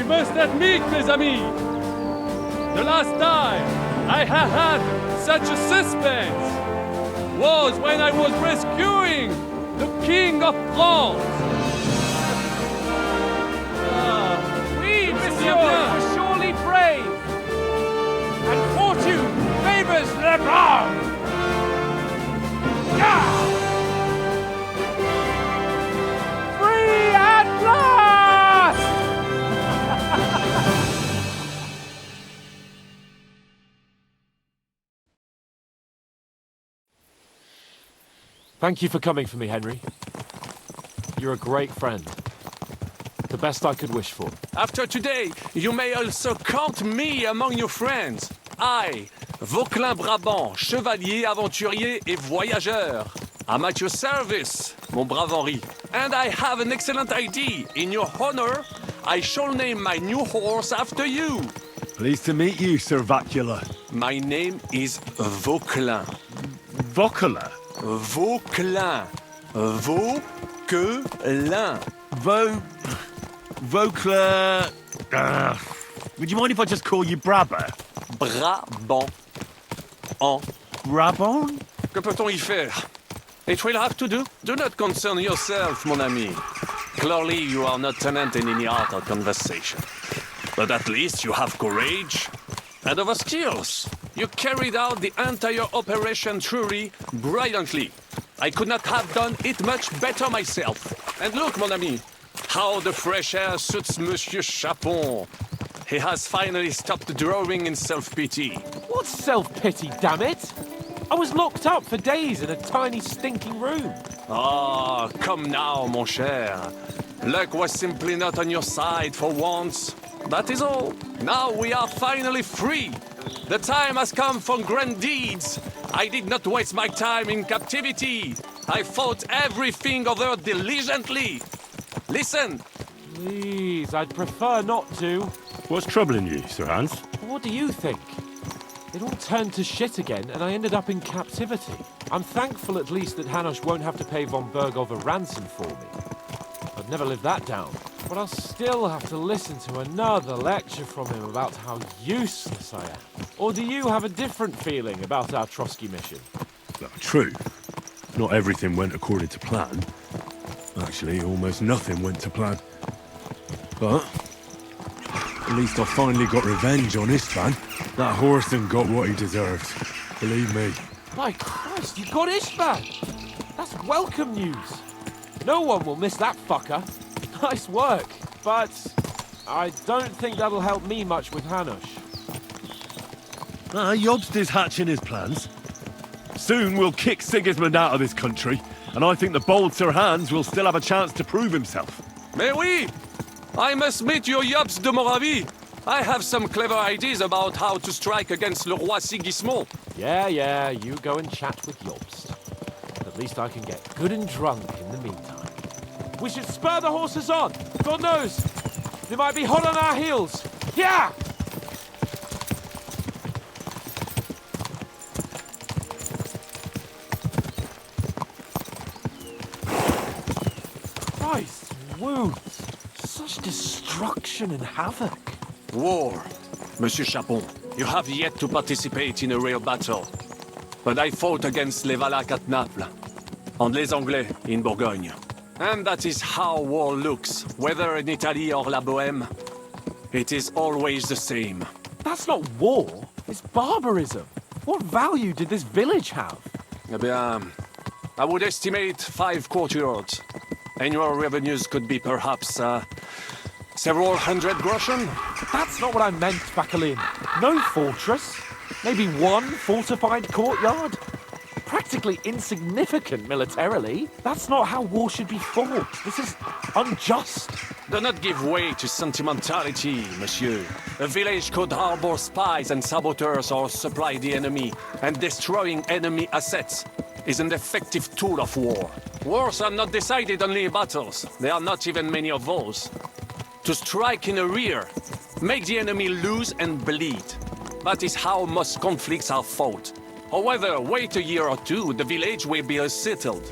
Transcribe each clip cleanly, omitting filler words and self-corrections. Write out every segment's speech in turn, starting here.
I must admit, mes amis, the last time I have had such a suspense was when I was rescuing the King of France. Oui, monsieur, you were surely brave. And fortune favors the brave. Yeah! Free at last! Thank you for coming for me, Henry. You're a great friend. The best I could wish for. After today, you may also count me among your friends. I, Vauquelin Brabant, chevalier, aventurier et voyageur. I'm at your service, mon brave Henri. And I have an excellent idea. In your honor, I shall name my new horse after you. Pleased to meet you, Sir Vacula. My name is Vauquelin. Vacula? Vauquelin. Vauquelin. Vauquelin... would you mind if I just call you Brabber? Brabant. En. Brabant? Que peut-on y faire? It will have to do. Do not concern yourself, mon ami. Clearly, you are not tenant in any art or conversation. But at least you have courage and other skills. You carried out the entire operation truly brilliantly. I could not have done it much better myself. And look, mon ami, how the fresh air suits Monsieur Chapon. He has finally stopped drawing in self-pity. What self-pity, damn it? I was locked up for days in a tiny stinking room. Ah, come now, mon cher. Luck was simply not on your side for once. That is all. Now we are finally free. The time has come for grand deeds. I did not waste my time in captivity. I fought everything over diligently. Listen. Please, I'd prefer not to. What's troubling you, Sir Hans? What do you think? It all turned to shit again, and I ended up in captivity. I'm thankful at least that Hanush won't have to pay von Bergov a ransom for me. I'd never live that down. But I'll still have to listen to another lecture from him about how useless I am. Or do you have a different feeling about our Trotsky mission? Well, true. Not everything went according to plan. Actually, almost nothing went to plan. But at least I finally got revenge on Istvan. That Horson got what he deserved. Believe me. By Christ, you got Istvan! That's welcome news. No one will miss that fucker. Nice work, but I don't think that'll help me much with Hanush. Jobst is hatching his plans. Soon we'll kick Sigismund out of this country, and I think the bold Sir Hans will still have a chance to prove himself. Mais oui! I must meet your Jobst de Moravie. I have some clever ideas about how to strike against Le Roi Sigismund. Yeah, you go and chat with Jobst. At least I can get good and drunk in the meantime. We should spur the horses on. God knows, they might be hot on our heels. Yeah! Christ, wounds. Such destruction and havoc. War. Monsieur Chapon, you have yet to participate in a real battle. But I fought against les Valaques at Naples, and les Anglais in Bourgogne. And that is how war looks, whether in Italy or La Bohème. It is always the same. That's not war, it's barbarism. What value did this village have? Eh bien, I would estimate 5 courtyards. Annual revenues could be perhaps, several hundred groschen? That's not what I meant, Vachelin. No fortress. Maybe one fortified courtyard. Practically insignificant militarily. That's not how war should be fought. This is unjust. Do not give way to sentimentality, monsieur. A village could harbor spies and saboteurs or supply the enemy, and destroying enemy assets is an effective tool of war. Wars are not decided only in battles. There are not even many of those. To strike in the rear, make the enemy lose and bleed. That is how most conflicts are fought. However, wait a year or two, the village will be settled.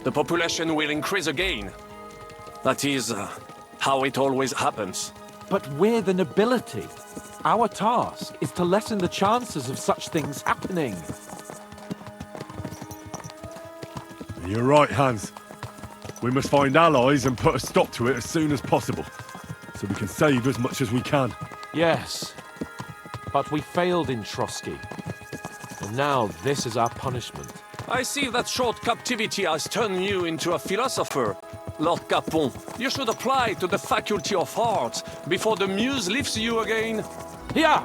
The population will increase again. That is how it always happens. But we're the nobility. Our task is to lessen the chances of such things happening. You're right, Hans. We must find allies and put a stop to it as soon as possible, so we can save as much as we can. Yes, but we failed in Trotsky. And now this is our punishment. I see that short captivity has turned you into a philosopher, Lord Capon. You should apply to the Faculty of Arts before the muse lifts you again. Here!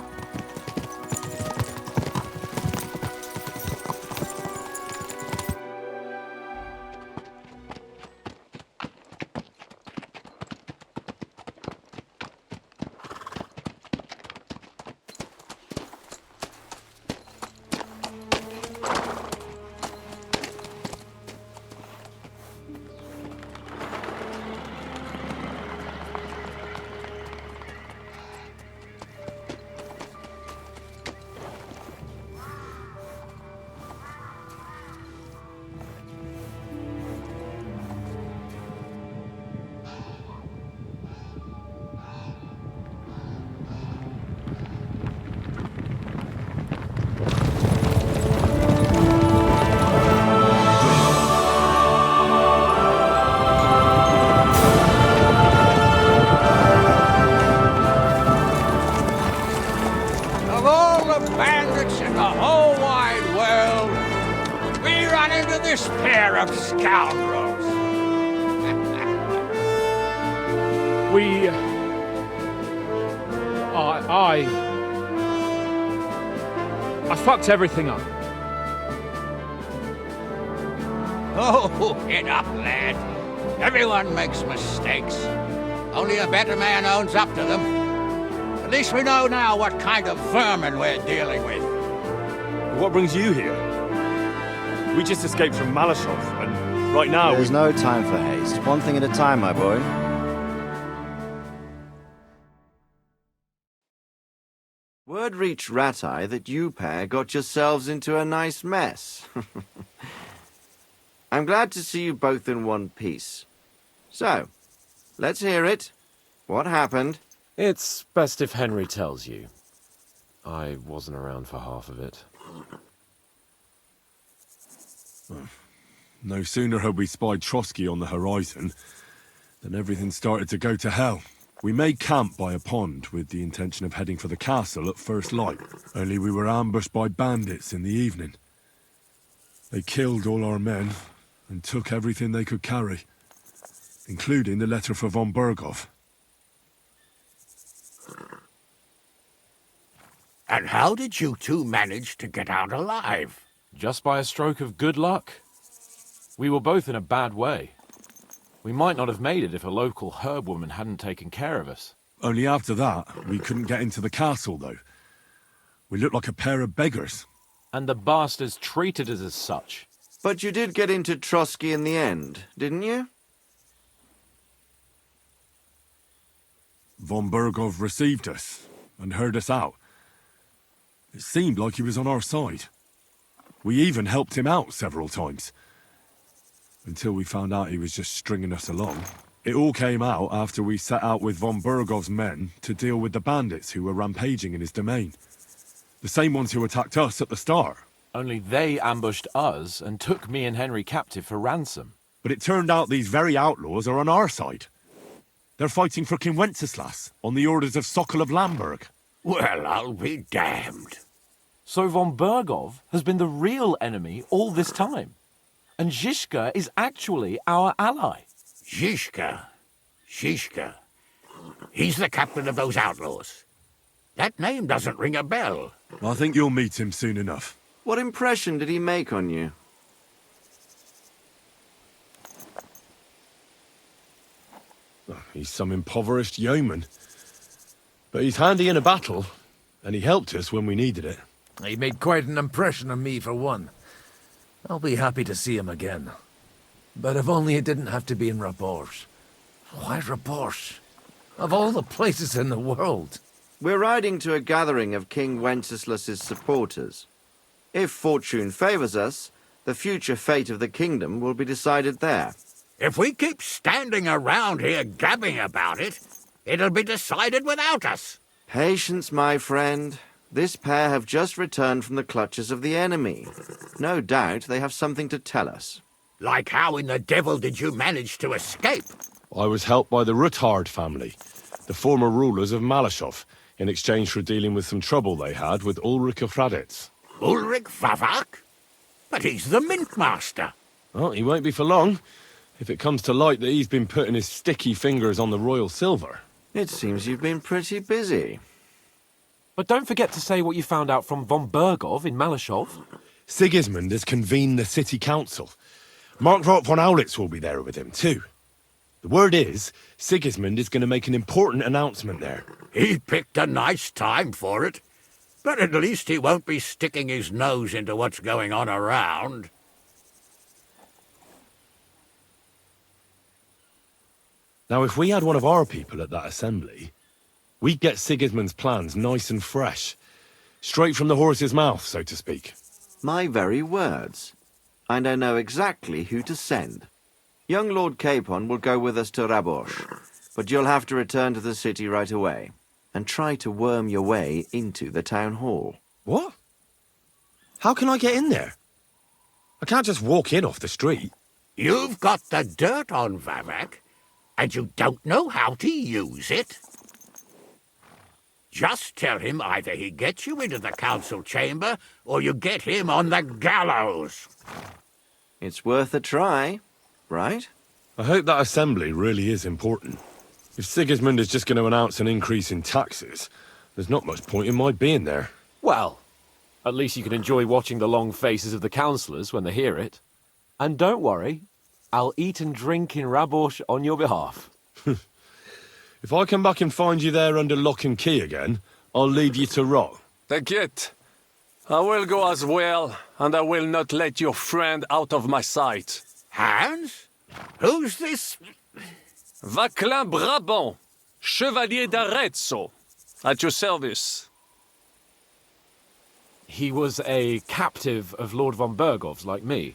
I fucked everything up. Oh, get up, lad. Everyone makes mistakes. Only a better man owns up to them. At least we know now what kind of vermin we're dealing with. What brings you here? We just escaped from Malashov, and right now There's no time for haste. One thing at a time, my boy. Word reached Rat-Eye that you pair got yourselves into a nice mess. I'm glad to see you both in one piece. So, let's hear it. What happened? It's best if Henry tells you. I wasn't around for half of it. No sooner had we spied Trotsky on the horizon than everything started to go to hell. We made camp by a pond with the intention of heading for the castle at first light, only we were ambushed by bandits in the evening. They killed all our men and took everything they could carry, including the letter for von Berghoff. And how did you two manage to get out alive? Just by a stroke of good luck. We were both in a bad way. We might not have made it if a local herb woman hadn't taken care of us. Only after that, we couldn't get into the castle, though. We looked like a pair of beggars. And the bastards treated us as such. But you did get into Trotsky in the end, didn't you? Von Berghoff received us and heard us out. It seemed like he was on our side. We even helped him out several times. Until we found out he was just stringing us along. It all came out after we set out with von Berghoff's men to deal with the bandits who were rampaging in his domain. The same ones who attacked us at the start. Only they ambushed us and took me and Henry captive for ransom. But it turned out these very outlaws are on our side. They're fighting for King Wenceslas on the orders of Sokol of Lamberg. Well, I'll be damned. So von Berghoff has been the real enemy all this time. And G.Skill is actually our ally. G.Skill. He's the captain of those outlaws. That name doesn't ring a bell. I think you'll meet him soon enough. What impression did he make on you? He's some impoverished yeoman. But he's handy in a battle, and he helped us when we needed it. He made quite an impression on me, for one. I'll be happy to see him again. But if only it didn't have to be in Rapport. Why Rapport? Of all the places in the world. We're riding to a gathering of King Wenceslas's supporters. If fortune favors us, the future fate of the kingdom will be decided there. If we keep standing around here gabbing about it, It'll be decided without us. Patience, my friend. This pair have just returned from the clutches of the enemy. No doubt they have something to tell us. Like how in the devil did you manage to escape? I was helped by the Ruthard family, the former rulers of Malashov, in exchange for dealing with some trouble they had with Ulrich of Raditz. Ulrich Vavak? But he's the Mint Master. Well, he won't be for long, if it comes to light that he's been putting his sticky fingers on the royal silver. It seems you've been pretty busy. But don't forget to say what you found out from von Bergov in Malashov. Sigismund has convened the city council. Markgraf von Aulitz will be there with him, too. The word is, Sigismund is going to make an important announcement there. He picked a nice time for it. But at least he won't be sticking his nose into what's going on around. Now, if we had one of our people at that assembly, we'd get Sigismund's plans nice and fresh. Straight from the horse's mouth, so to speak. My very words. And I know exactly who to send. Young Lord Capon will go with us to Rabosh, but you'll have to return to the city right away, and try to worm your way into the town hall. What? How can I get in there? I can't just walk in off the street. You've got the dirt on Vavak, and you don't know how to use it? Just tell him either he gets you into the council chamber, or you get him on the gallows. It's worth a try, right? I hope that assembly really is important. If Sigismund is just going to announce an increase in taxes, there's not much point in my being there. Well, at least you can enjoy watching the long faces of the councillors when they hear it. And don't worry, I'll eat and drink in Rabosh on your behalf. If I come back and find you there under lock and key again, I'll leave you to rot. T'inquiète. I will go as well, and I will not let your friend out of my sight. Hans? Who's this? Vaclin Brabant, Chevalier d'Arezzo, at your service. He was a captive of Lord von Bergov's, like me.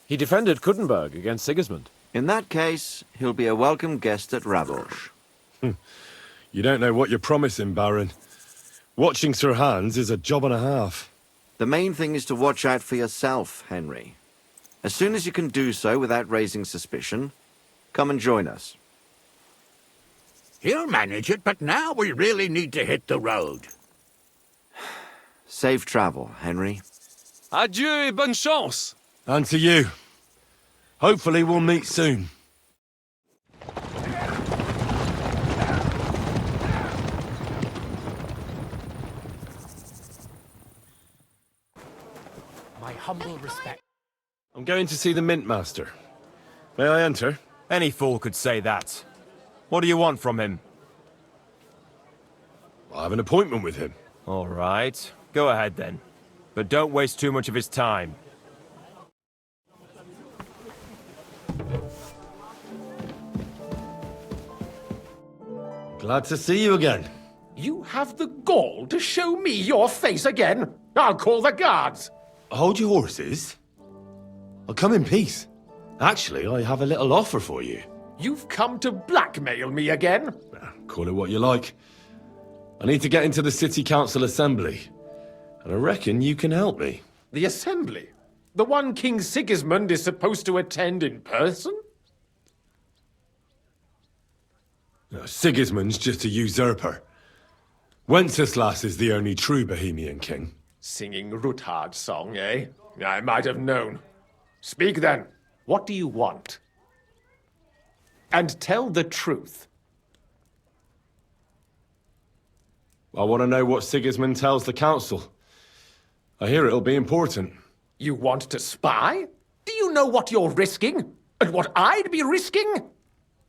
He defended Kuttenberg against Sigismund. In that case, he'll be a welcome guest at Rabosh. You don't know what you're promising, Baron. Watching Sir Hans is a job and a half. The main thing is to watch out for yourself, Henry. As soon as you can do so without raising suspicion, come and join us. He'll manage it, but now we really need to hit the road. Safe travel, Henry. Adieu et bonne chance! And to you. Hopefully we'll meet soon. My humble respect. I'm going to see the Mint Master. May I enter? Any fool could say that. What do you want from him? I have an appointment with him. All right. Go ahead then. But don't waste too much of his time. Glad to see you again. You have the gall to show me your face again? I'll call the guards. Hold your horses. I'll come in peace. Actually, I have a little offer for you. You've come to blackmail me again? Call it what you like. I need to get into the City Council Assembly. And I reckon you can help me. The assembly? The one King Sigismund is supposed to attend in person? No, Sigismund's just a usurper. Wenceslas is the only true Bohemian king. Singing Ruthard's song, eh? I might have known. Speak then. What do you want? And tell the truth. I want to know what Sigismund tells the council. I hear it'll be important. You want to spy? Do you know what you're risking? And what I'd be risking?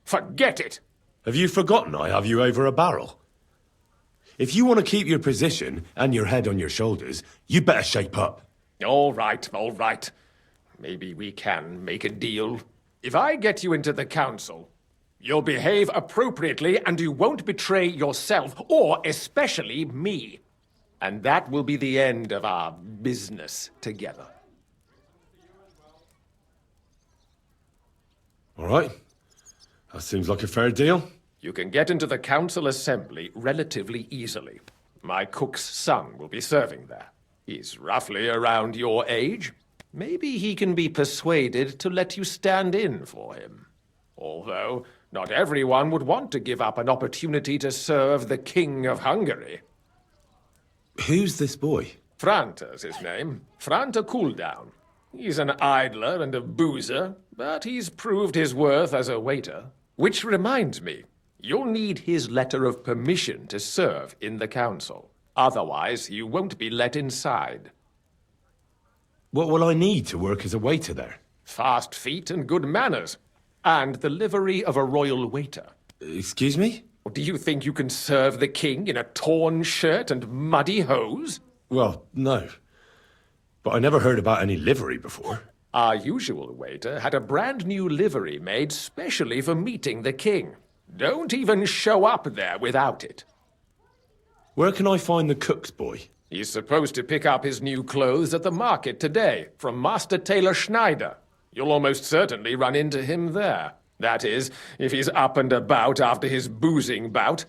Forget it. Have you forgotten I have you over a barrel? If you want to keep your position and your head on your shoulders, you better shape up. All right, all right. Maybe we can make a deal. If I get you into the council, you'll behave appropriately and you won't betray yourself, or especially me. And that will be the end of our business together. All right. That seems like a fair deal. You can get into the council assembly relatively easily. My cook's son will be serving there. He's roughly around your age. Maybe he can be persuaded to let you stand in for him. Although, not everyone would want to give up an opportunity to serve the King of Hungary. Who's this boy? Franta's his name. Franta Cooldown. He's an idler and a boozer, but he's proved his worth as a waiter. Which reminds me, you'll need his letter of permission to serve in the council. Otherwise, you won't be let inside. What will I need to work as a waiter there? Fast feet and good manners. And the livery of a royal waiter. Excuse me? Do you think you can serve the king in a torn shirt and muddy hose? Well, no. But I never heard about any livery before. Our usual waiter had a brand new livery made specially for meeting the king. Don't even show up there without it. Where can I find the cook's boy? He's supposed to pick up his new clothes at the market today from Master Tailor Schneider. You'll almost certainly run into him there. That is, if he's up and about after his boozing bout.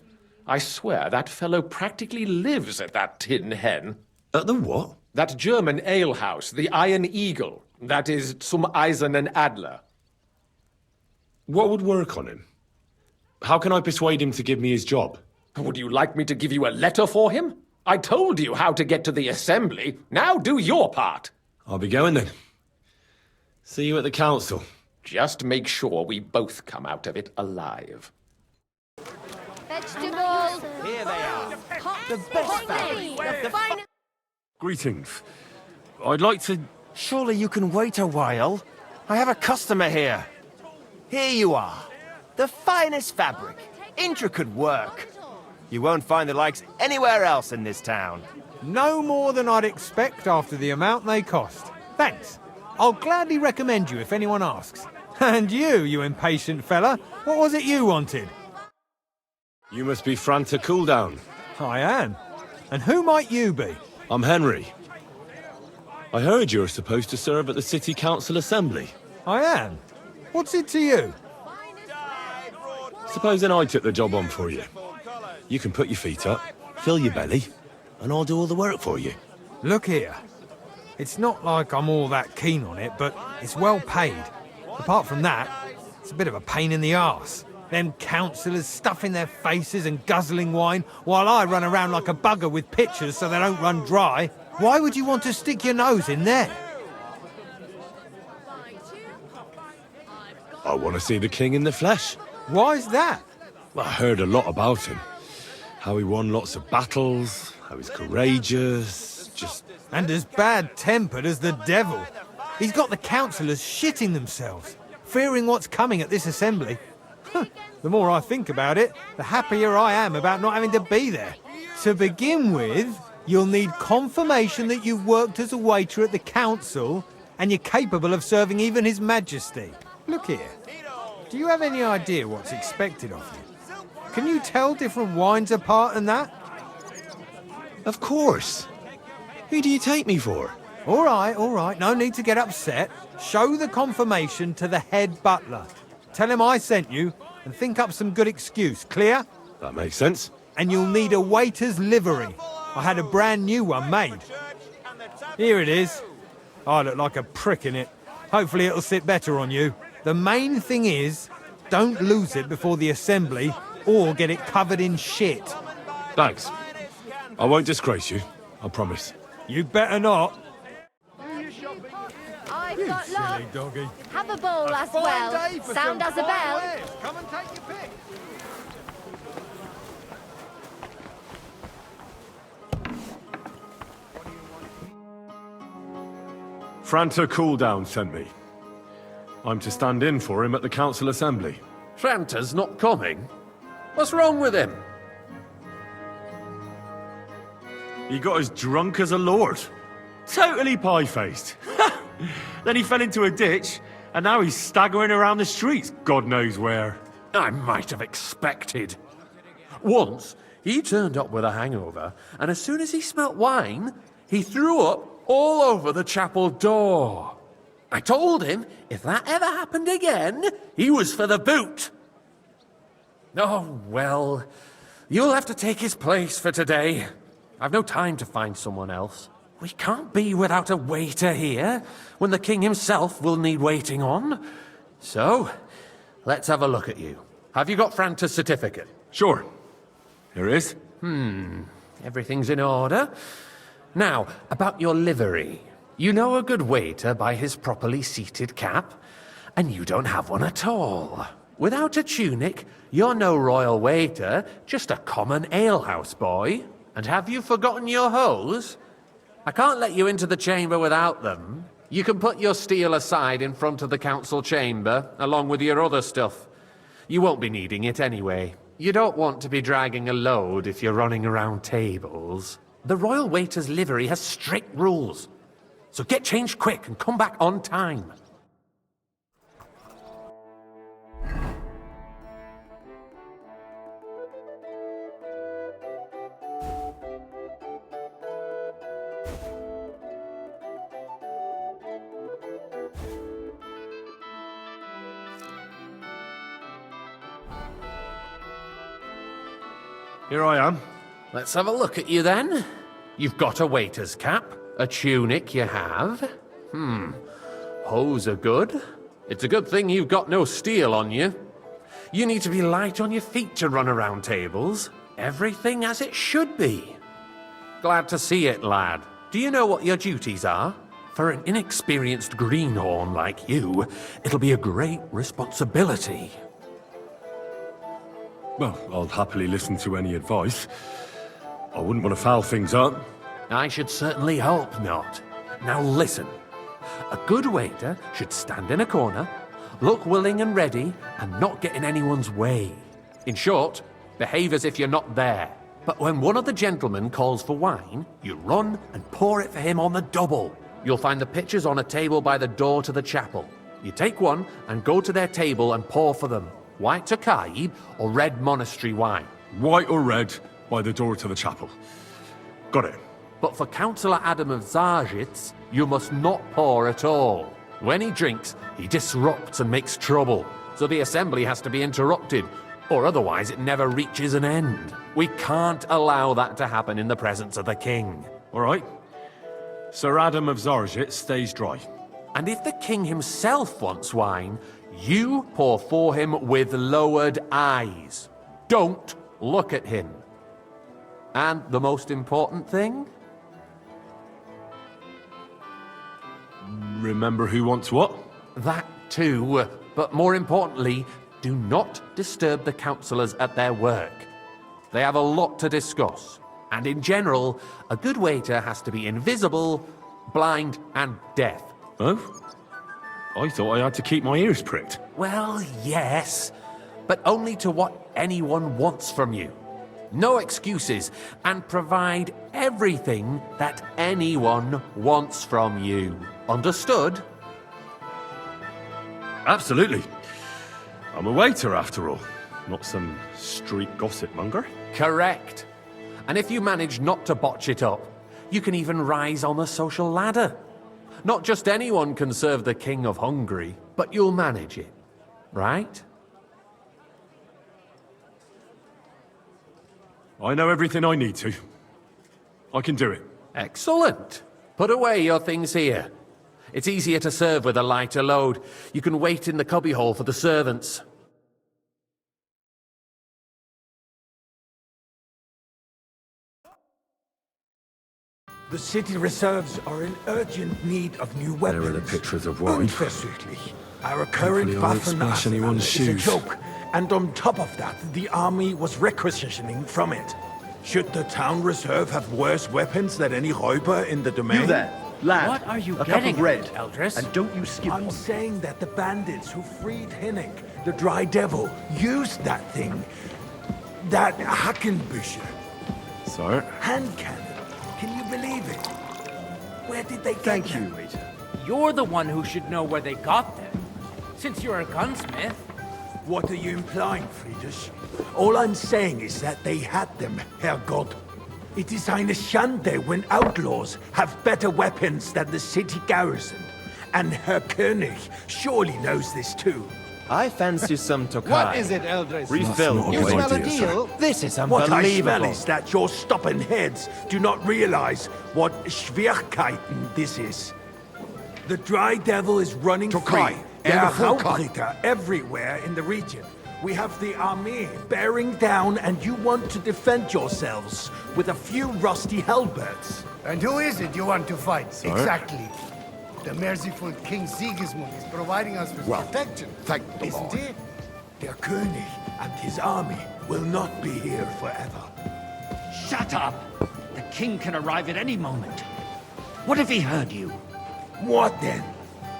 I swear that fellow practically lives at that Tin Hen. At the what? That German alehouse, the Iron Eagle. That is Zum Eisernen Adler. What would work on him? How can I persuade him to give me his job? Would you like me to give you a letter for him? I told you how to get to the assembly. Now do your part. I'll be going then. See you at the council. Just make sure we both come out of it alive. Vegetables! Here they are. The best family! The finest... Greetings. I'd like to... Surely you can wait a while. I have a customer here. Here you are. The finest fabric. Intricate work. You won't find the likes anywhere else in this town. No more than I'd expect after the amount they cost. Thanks. I'll gladly recommend you if anyone asks. And you impatient fella, what was it you wanted? You must be Franta Cooldown. I am. And who might you be? I'm Henry. I heard you're supposed to serve at the City Council Assembly. I am. What's it to you? Supposing I took the job on for you. You can put your feet up, fill your belly, and I'll do all the work for you. Look here. It's not like I'm all that keen on it, but it's well paid. Apart from that, it's a bit of a pain in the arse. Them councillors stuffing their faces and guzzling wine, while I run around like a bugger with pitchers so they don't run dry. Why would you want to stick your nose in there? I want to see the king in the flesh. Why's that? Well, I heard a lot about him. How he won lots of battles, how he's courageous, just... And as bad-tempered as the devil. He's got the councillors shitting themselves, fearing what's coming at this assembly. The more I think about it, the happier I am about not having to be there. To begin with, you'll need confirmation that you've worked as a waiter at the council and you're capable of serving even His Majesty. Look here. Do you have any idea what's expected of you? Can you tell different wines apart and that? Of course. Who do you take me for? All right. No need to get upset. Show the confirmation to the head butler. Tell him I sent you and think up some good excuse. Clear? That makes sense. And you'll need a waiter's livery. I had a brand new one made. Here it is. I look like a prick in it. Hopefully it'll sit better on you. The main thing is, don't lose it before the assembly or get it covered in shit. Thanks. I won't disgrace you, I promise. You better not. I've got Silly lots. doggy. Have a bowl as well. Sound as a bell. Come and take your pick. Franta Cooldown sent me. I'm to stand in for him at the council assembly. Franta's not coming? What's wrong with him? He got as drunk as a lord. Totally pie-faced. Then he fell into a ditch, and now he's staggering around the streets, God knows where. I might have expected. Once, he turned up with a hangover, and as soon as he smelt wine, he threw up all over the chapel door. I told him if that ever happened again, he was for the boot. Oh, well. You'll have to take his place for today. I've no time to find someone else. We can't be without a waiter here, when the king himself will need waiting on. So, let's have a look at you. Have you got Franta's certificate? Sure. Here it is. Everything's in order. Now, about your livery. You know a good waiter by his properly seated cap, and you don't have one at all. Without a tunic, you're no royal waiter, just a common alehouse boy. And have you forgotten your hose? I can't let you into the chamber without them. You can put your steel aside in front of the council chamber, along with your other stuff. You won't be needing it anyway. You don't want to be dragging a load if you're running around tables. The royal waiter's livery has strict rules. So get changed quick and come back on time. Here I am. Let's have a look at you then. You've got a waiter's cap, a tunic you have. Hose are good. It's a good thing you've got no steel on you. You need to be light on your feet to run around tables. Everything as it should be. Glad to see it, lad. Do you know what your duties are? For an inexperienced greenhorn like you, it'll be a great responsibility. Well, I'll happily listen to any advice. I wouldn't want to foul things up. I should certainly hope not. Now listen. A good waiter should stand in a corner, look willing and ready, and not get in anyone's way. In short, behave as if you're not there. But when one of the gentlemen calls for wine, you run and pour it for him on the double. You'll find the pitchers on a table by the door to the chapel. You take one and go to their table and pour for them. White Tokaib or red monastery wine. White or red, by the door to the chapel. Got it. But for Councillor Adam of Zarzhitz, you must not pour at all. When he drinks, he disrupts and makes trouble. So the assembly has to be interrupted, or otherwise it never reaches an end. We can't allow that to happen in the presence of the king. All right. Sir Adam of Zarzhitz stays dry. And if the king himself wants wine, you pour for him with lowered eyes. Don't look at him. And the most important thing? Remember who wants what? That too. But more importantly, do not disturb the councillors at their work. They have a lot to discuss. And in general, a good waiter has to be invisible, blind, and deaf. Oh? I thought I had to keep my ears pricked. Well, yes, but only to what anyone wants from you. No excuses, and provide everything that anyone wants from you. Understood? Absolutely. I'm a waiter, after all. Not some street gossip monger. Correct. And if you manage not to botch it up, you can even rise on the social ladder. Not just anyone can serve the King of Hungary, but you'll manage it, right? I know everything I need to. I can do it. Excellent. Put away your things here. It's easier to serve with a lighter load. You can wait in the cubbyhole for the servants. The city reserves are in urgent need of new weapons. There are the pictures of wine. Unversüglich. Our current Hopefully I won't splash anyone's is a shoes. joke, and on top of that, the army was requisitioning from it. Should the town reserve have worse weapons than any Räuber in the domain? You there, lad. What are you a getting cup of red, at, Eldris? and don't you skip I'm one. saying that the bandits who freed Hinnick, the Dry Devil, used that thing. That Hackenbücher. Sir? Hand cannon. Can you believe it? Where did they get Thank you, them? waiter. You're the one who should know where they got them. Since you're a gunsmith. What are you implying, Friedrich? All I'm saying is that they had them, Herrgott. It is eine Schande when outlaws have better weapons than the city garrison. And Herr König surely knows this too. I fancy some Tokai. What is it, Eldris? Refill. That's not You a good smell a idea, deal? This is What I smell unbelievable. is that your stubborn heads do not realize what Schwierigkeiten this is. The Dry Devil is running free. There are Raubritter everywhere in the region. We have the army bearing down, and you want to defend yourselves with a few rusty halberds. And who is it you want to fight? Sorry? Exactly. The merciful King Sigismund is providing us with protection. Thank the Isn't Lord. he? Der König and his army will not be here forever. Shut up! The king can arrive at any moment. What if he heard you? What then?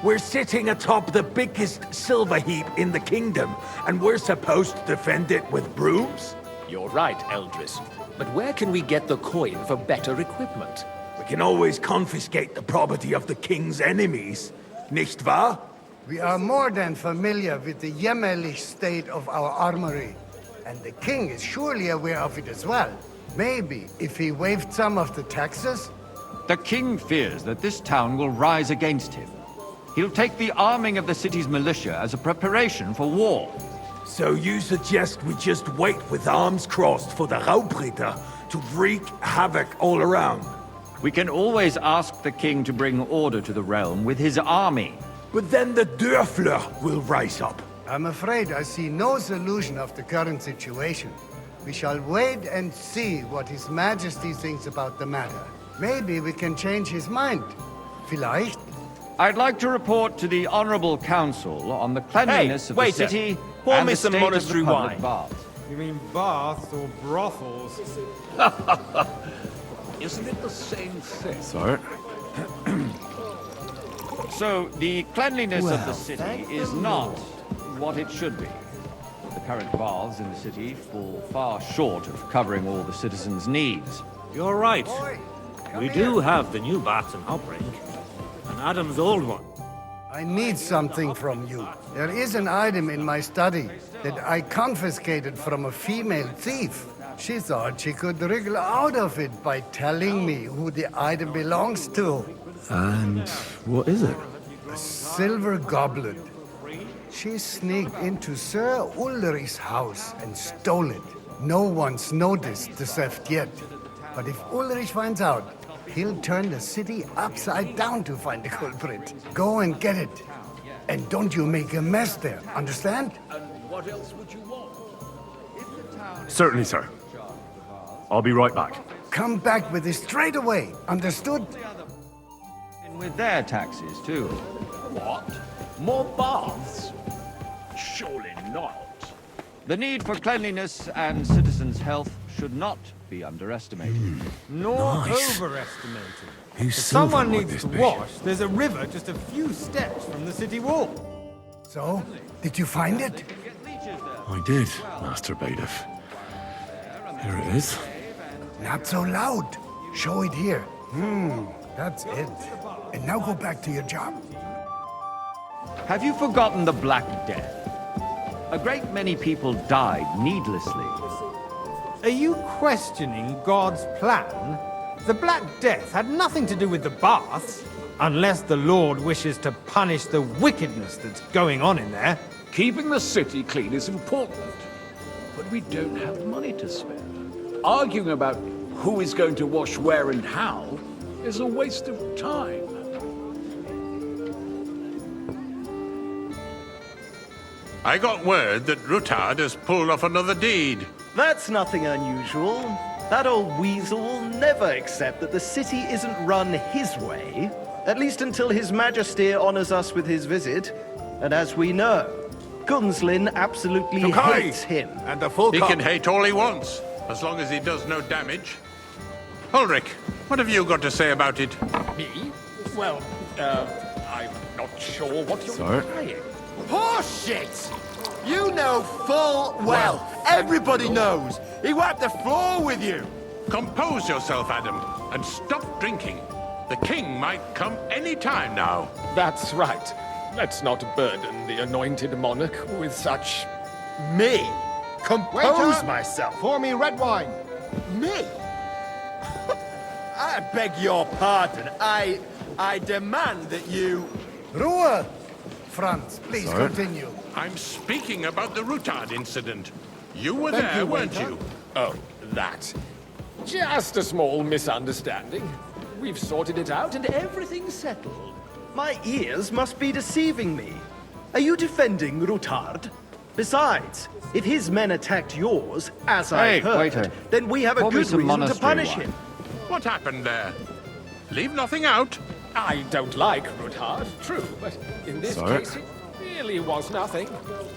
We're sitting atop the biggest silver heap in the kingdom, and we're supposed to defend it with brooms? You're right, Eldris. But where can we get the coin for better equipment? We can always confiscate the property of the king's enemies, nicht wahr? We are more than familiar with the jämmerlich state of our armory. And the king is surely aware of it as well. Maybe if he waived some of the taxes? The king fears that this town will rise against him. He'll take the arming of the city's militia as a preparation for war. So you suggest we just wait with arms crossed for the Raubritter to wreak havoc all around? We can always ask the king to bring order to the realm with his army. But then the Dörfler will rise up. I'm afraid I see no solution of the current situation. We shall wait and see what His Majesty thinks about the matter. Maybe we can change his mind. Vielleicht? I'd like to report to the Honorable Council on the cleanliness of the waiter. city Pour and me the some state of the monastery public wine. baths. You mean baths or brothels? Isn't it the same thing? Sorry? So, the cleanliness of the city is not what it should be. The current baths in the city fall far short of covering all the citizens' needs. You're right. We do have the new bath and hot brink, and Adam's old one. I need something from you. There is an item in my study that I confiscated from a female thief. She thought she could wriggle out of it by telling me who the item belongs to. And what is it? A silver goblet. She sneaked into Sir Ulrich's house and stole it. No one's noticed the theft yet. But if Ulrich finds out, he'll turn the city upside down to find the culprit. Go and get it. And don't you make a mess there, understand? And what else would you want? Certainly, sir. I'll be right back. Come back with it straight away, understood? And with their taxes, too. What? More baths? Surely not. The need for cleanliness and citizens' health should not be underestimated. Nor Nice. overestimated. Who's If someone silver like needs this to bitch? wash, there's a river just a few steps from the city wall. So, did you find it? I did, Master Bailiff. Here it is. Not so loud. Show it here. That's it. And now go back to your job. Have you forgotten the Black Death? A great many people died needlessly. Are you questioning God's plan? The Black Death had nothing to do with the baths, unless the Lord wishes to punish the wickedness that's going on in there. Keeping the city clean is important, but we don't have money to spare. Arguing about who is going to wash where and how is a waste of time. I got word that Rutard has pulled off another deed. That's nothing unusual. That old weasel will never accept that the city isn't run his way, at least until His Majesty honors us with his visit. And as we know, Gunslin absolutely Tokai! hates him. And the full He cop. can hate all he wants, as long as he does no damage. Ulrich, what have you got to say about it? Me? Well, I'm not sure what you're Sorry? saying. Horseshit! You know full well. Everybody knows. He wiped the floor with you. Compose yourself, Adam, and stop drinking. The king might come any time now. That's right. Let's not burden the anointed monarch with such... Me? Compose myself. Pour me red wine. Me? I beg your pardon. I demand that you... Ruhe! Franz, please Sorry? continue. I'm speaking about the Routard incident. You were there, weren't you? Oh, that. Just a small misunderstanding. We've sorted it out and everything's settled. My ears must be deceiving me. Are you defending Routard? Besides, if his men attacked yours, as I heard, waiter. then we have a Pour me good some reason to monastery punish wine. him. What happened there? Leave nothing out. I don't like Routard, true, but in this Sir? case, it really was nothing.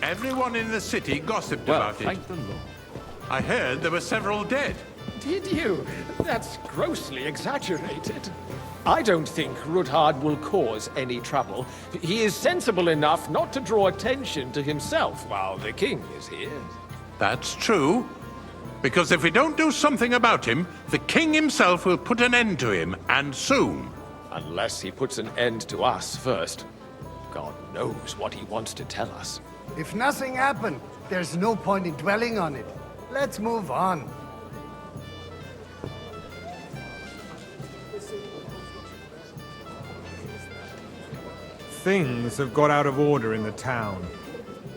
Everyone in the city gossiped Well, about it. thank the Lord. I heard there were several dead. Did you? That's grossly exaggerated. I don't think Routard will cause any trouble. He is sensible enough not to draw attention to himself while the king is here. That's true. Because if we don't do something about him, the king himself will put an end to him, and soon. Unless he puts an end to us first. God knows what he wants to tell us. If nothing happened, there's no point in dwelling on it. Let's move on. Things have got out of order in the town.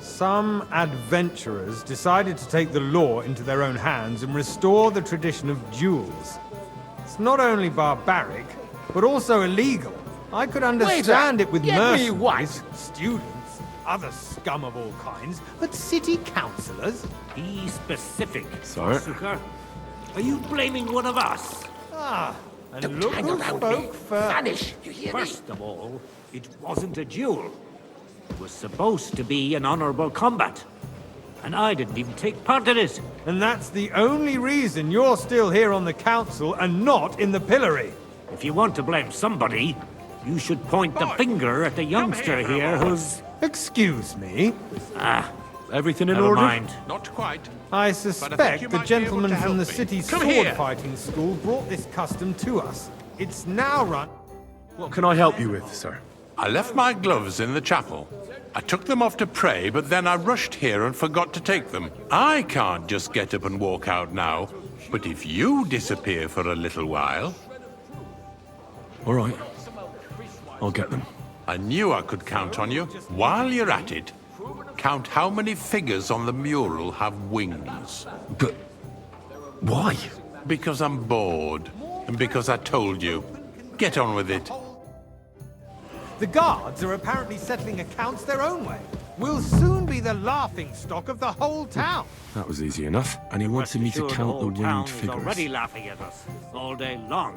Some adventurers decided to take the law into their own hands and restore the tradition of duels. It's not only barbaric, but also illegal. I could understand it with mercenaries, students, other scum of all kinds, but city councillors? Be specific, Sir? Sukkar. Are you blaming one of us? Ah, and Don't look hang who around spoke me. first. Vanish, you hear me? First of all, it wasn't a duel. It was supposed to be an honorable combat. And I didn't even take part in it. And that's the only reason you're still here on the council and not in the pillory. If you want to blame somebody, you should point the finger at the youngster here who's... Excuse me? Ah, everything in never order? mind. Not quite. I you suspect might the be able gentleman to from help the me. city's Come sword here. fighting school brought this custom to us. It's now run... What can I help you with, sir? I left my gloves in the chapel. I took them off to pray, but then I rushed here and forgot to take them. I can't just get up and walk out now. But if you disappear for a little while... All right. I'll get them. I knew I could count on you. While you're at it, count how many figures on the mural have wings. But... why? Because I'm bored. And because I told you. Get on with it. The guards are apparently settling accounts their own way. We'll soon be the laughingstock of the whole town. That was easy enough. And he wanted me to Sure, count the whole town winged is figures. already laughing at us all day long.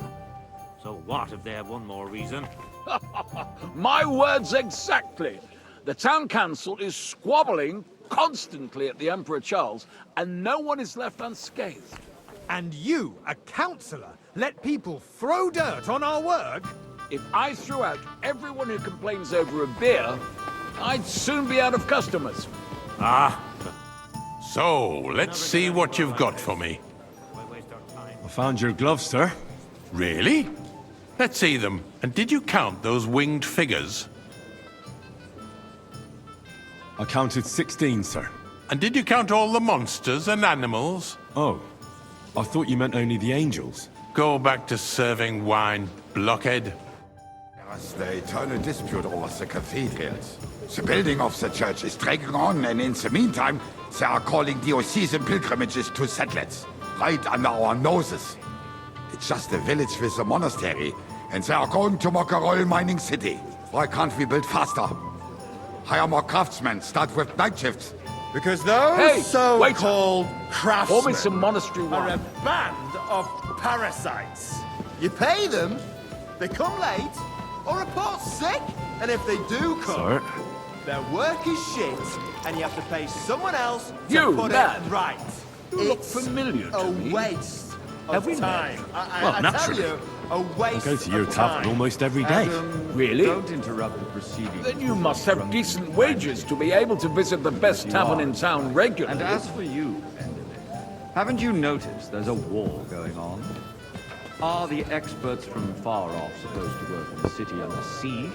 So what if they have one more reason? My words exactly. The town council is squabbling constantly at the Emperor Charles, and no one is left unscathed. And you, a councillor, let people throw dirt on our work? If I threw out everyone who complains over a beer, I'd soon be out of customers. Ah. So, let's see what you've got for me. I found your gloves, sir. Really? Let's see them. And did you count those winged figures? I counted 16, sir. And did you count all the monsters and animals? Oh, I thought you meant only the angels. Go back to serving wine, blockhead. There's the eternal dispute over the cathedrals. The building of the church is dragging on, and in the meantime, they are calling diocesan pilgrimages to settlers, right under our noses. It's just a village with a monastery, and they are going to mock a royal mining city. Why can't we build faster? Hire more craftsmen, start with night shifts. Because those Hey, so-called Pour me craftsmen some monastery are a wine. band of parasites. You pay them, they come late, or report sick, and if they do come, Sir? their work is shit, and you have to pay someone else to You, put lad. it right. You look It's familiar to a me. waste Have we of met? time. Well, I naturally. tell you, a waste I go to your of tavern time. almost every day. Really? Don't interrupt the proceedings. Then you must have decent wages to be able to visit the best tavern in town regularly. And as for you, haven't you noticed there's a war going on? Are the experts from far off supposed to work in the city under siege?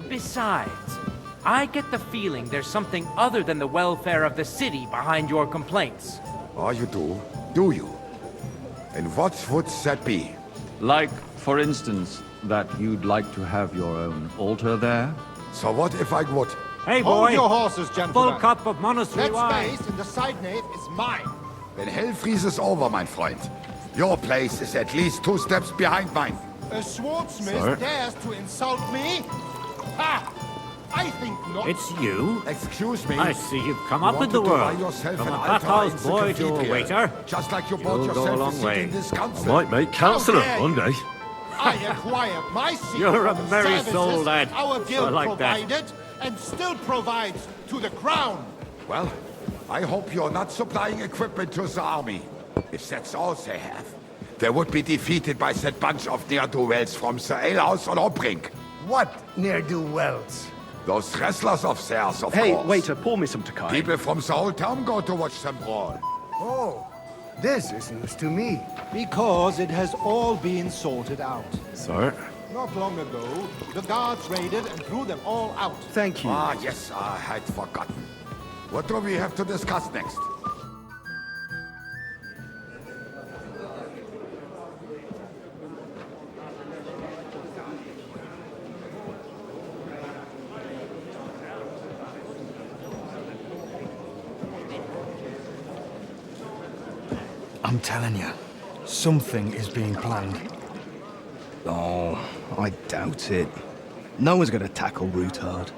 Besides, I get the feeling there's something other than the welfare of the city behind your complaints. Oh, you do? Do you? And what would that be? Like, for instance, that you'd like to have your own altar there? So what if I would? Hey, Hold boy. your horses, gentlemen. Full cup of monastery That wine. space in the side nave is mine. Then hell freezes over, mein Freund. Your place is at least 2 steps behind mine. A swordsmith Sir? dares to insult me? Ha! I think not. It's you? Excuse me. I see you've come You up in wanted the to buy world. yourself From an a altar pothouse in the boy to a cathedral. waiter. Just like you bought You'll go a yourself a long seat way. in this I council. might make councillor dare one day. I acquired my seat You're a from the merry services soul, lad. our guild I like that. provided and still provides to the crown. Well, I hope you're not supplying equipment to the army. If that's all they have, they would be defeated by that bunch of ne'er-do-wells from the alehouse on Obrink. What ne'er-do-wells? Those wrestlers of theirs, of Hey, course. waiter, pour me some Takai. People from the whole town go to watch them brawl. Oh, this is news to me. Because it has all been sorted out. Sir? Not long ago, the guards raided and threw them all out. Thank you. Ah, yes, I had forgotten. What do we have to discuss next? I'm telling you, something is being planned. Oh, I doubt it. No one's gonna tackle Rootard.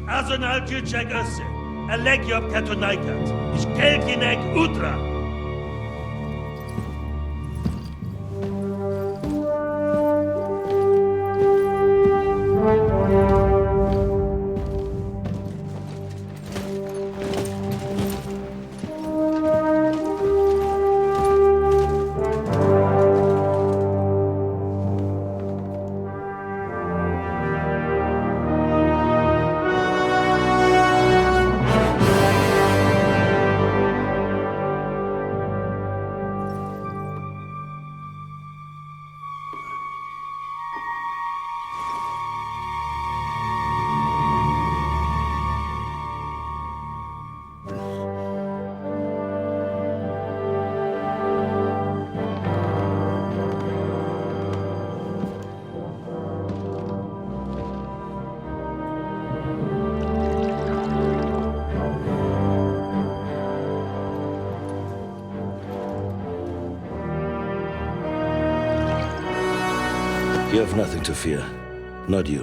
Azonal Gyurcsák össze! A legjobb katonákat, és keljenek útra! You have nothing to fear. Not you.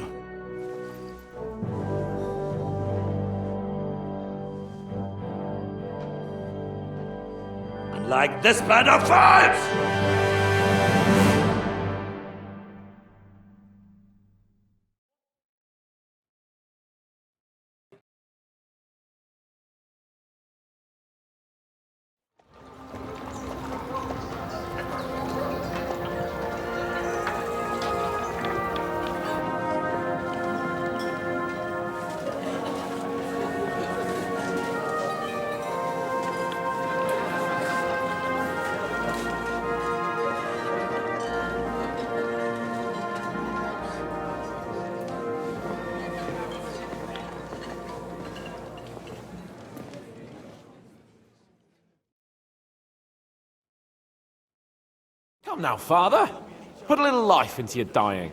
Like this plan of fights! Come now, father. Put a little life into your dying.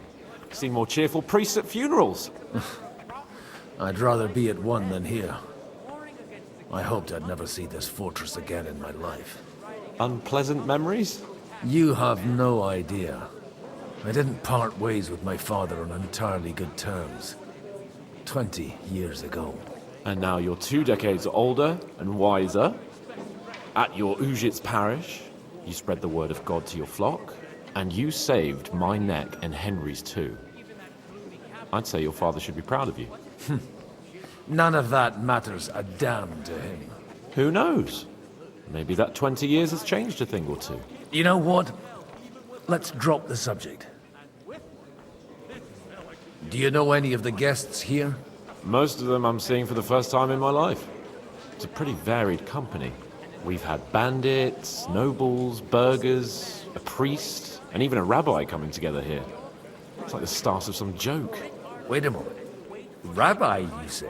See more cheerful priests at funerals. I'd rather be at one than here. I hoped I'd never see this fortress again in my life. Unpleasant memories? You have no idea. I didn't part ways with my father on entirely good terms. 20 years ago. And now you're 2 decades older and wiser. At your Ujit's parish, you spread the word of God to your flock, and you saved my neck and Henry's too. I'd say your father should be proud of you. None of that matters a damn to him. Who knows? Maybe that 20 years has changed a thing or two. You know what? Let's drop the subject. Do you know any of the guests here? Most of them I'm seeing for the first time in my life. It's a pretty varied company. We've had bandits, nobles, burghers, a priest, and even a rabbi coming together here. It's like the start of some joke. Wait a moment. Rabbi, you say?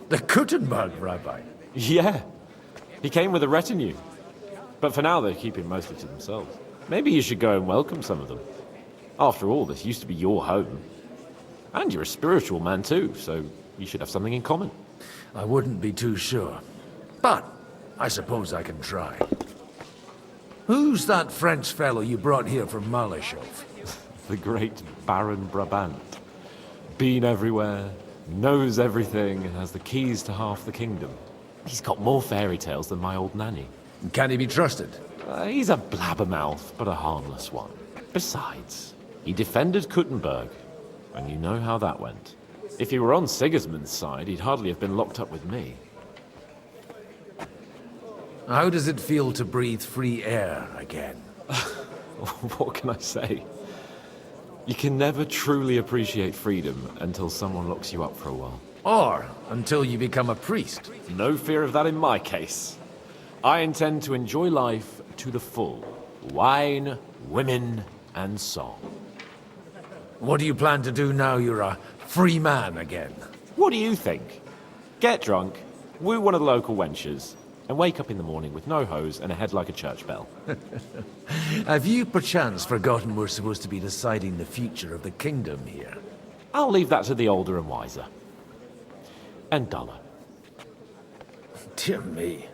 The Kuttenberg Rabbi? Yeah. He came with a retinue. But for now, they're keeping mostly to themselves. Maybe you should go and welcome some of them. After all, this used to be your home. And you're a spiritual man too, so you should have something in common. I wouldn't be too sure. But I suppose I can try. Who's that French fellow you brought here from Malashov? The great Baron Brabant. Been everywhere, knows everything, and has the keys to half the kingdom. He's got more fairy tales than my old nanny. Can he be trusted? He's a blabbermouth, but a harmless one. Besides, he defended Kuttenberg, and you know how that went. If he were on Sigismund's side, he'd hardly have been locked up with me. How does it feel to breathe free air again? What can I say? You can never truly appreciate freedom until someone locks you up for a while. Or until you become a priest. No fear of that in my case. I intend to enjoy life to the full. Wine, women, and song. What do you plan to do now you're a free man again? What do you think? Get drunk, woo one of the local wenches, and wake up in the morning with no hose and a head like a church bell. Have you perchance forgotten we're supposed to be deciding the future of the kingdom here? I'll leave that to the older and wiser. And duller. Dear me.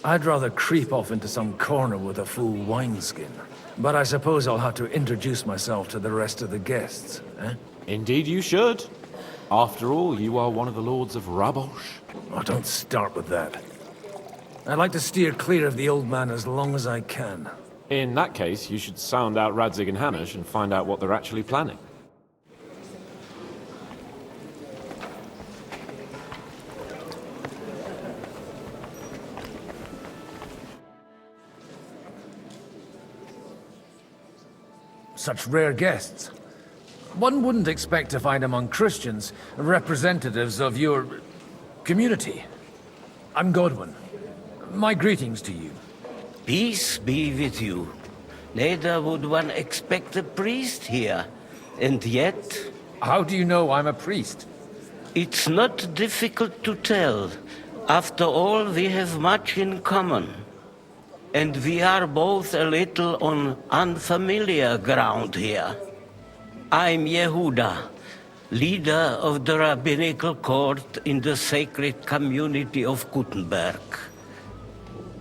I'd rather creep off into some corner with a full wineskin. But I suppose I'll have to introduce myself to the rest of the guests, eh? Indeed you should. After all, you are one of the lords of Rabosh. Oh, don't start with that. I'd like to steer clear of the old man as long as I can. In that case, you should sound out Radzig and Hanush and find out what they're actually planning. Such rare guests. One wouldn't expect to find among Christians representatives of your community. I'm Godwin. My greetings to you. Peace be with you. Neither would one expect a priest here. And yet... How do you know I'm a priest? It's not difficult to tell. After all, we have much in common. And we are both a little on unfamiliar ground here. I'm Yehuda, leader of the rabbinical court in the sacred community of Kuttenberg.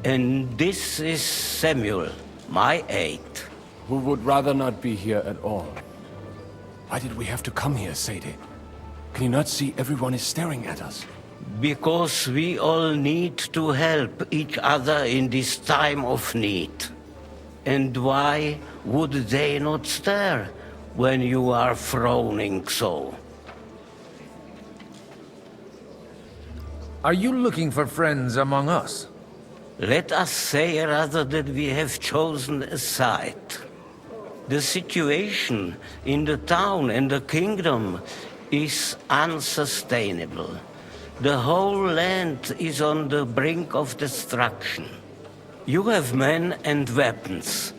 And this is Samuel, my aide. Who would rather not be here at all. Why did we have to come here, Sadie? Can you not see everyone is staring at us? Because we all need to help each other in this time of need. And why would they not stare when you are frowning so? Are you looking for friends among us? Let us say rather that we have chosen a side. The situation in the town and the kingdom is unsustainable. The whole land is on the brink of destruction. You have men and weapons.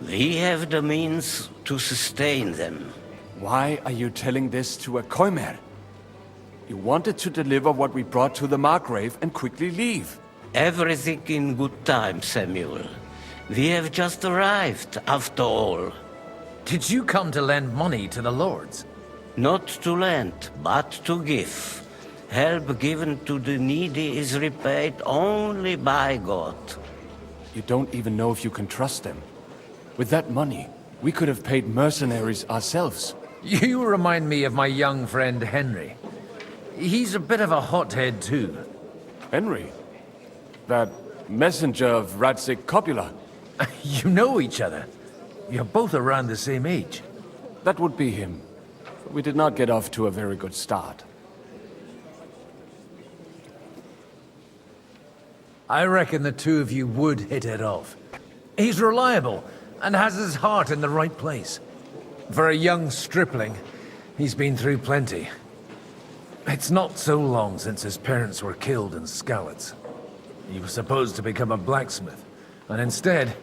We have the means to sustain them. Why are you telling this to a Koimer? You wanted to deliver what we brought to the Margrave and quickly leave. Everything in good time, Samuel. We have just arrived, after all. Did you come to lend money to the lords? Not to lend, but to give. Help given to the needy is repaid only by God. You don't even know if you can trust them. With that money, we could have paid mercenaries ourselves. You remind me of my young friend Henry. He's a bit of a hothead too. Henry? That messenger of Radzig Copula? You know each other. You're both around the same age. That would be him. We did not get off to a very good start. I reckon the two of you would hit it off. He's reliable and has his heart in the right place. For a young stripling, he's been through plenty. It's not so long since his parents were killed in Skalitz. He was supposed to become a blacksmith, and instead,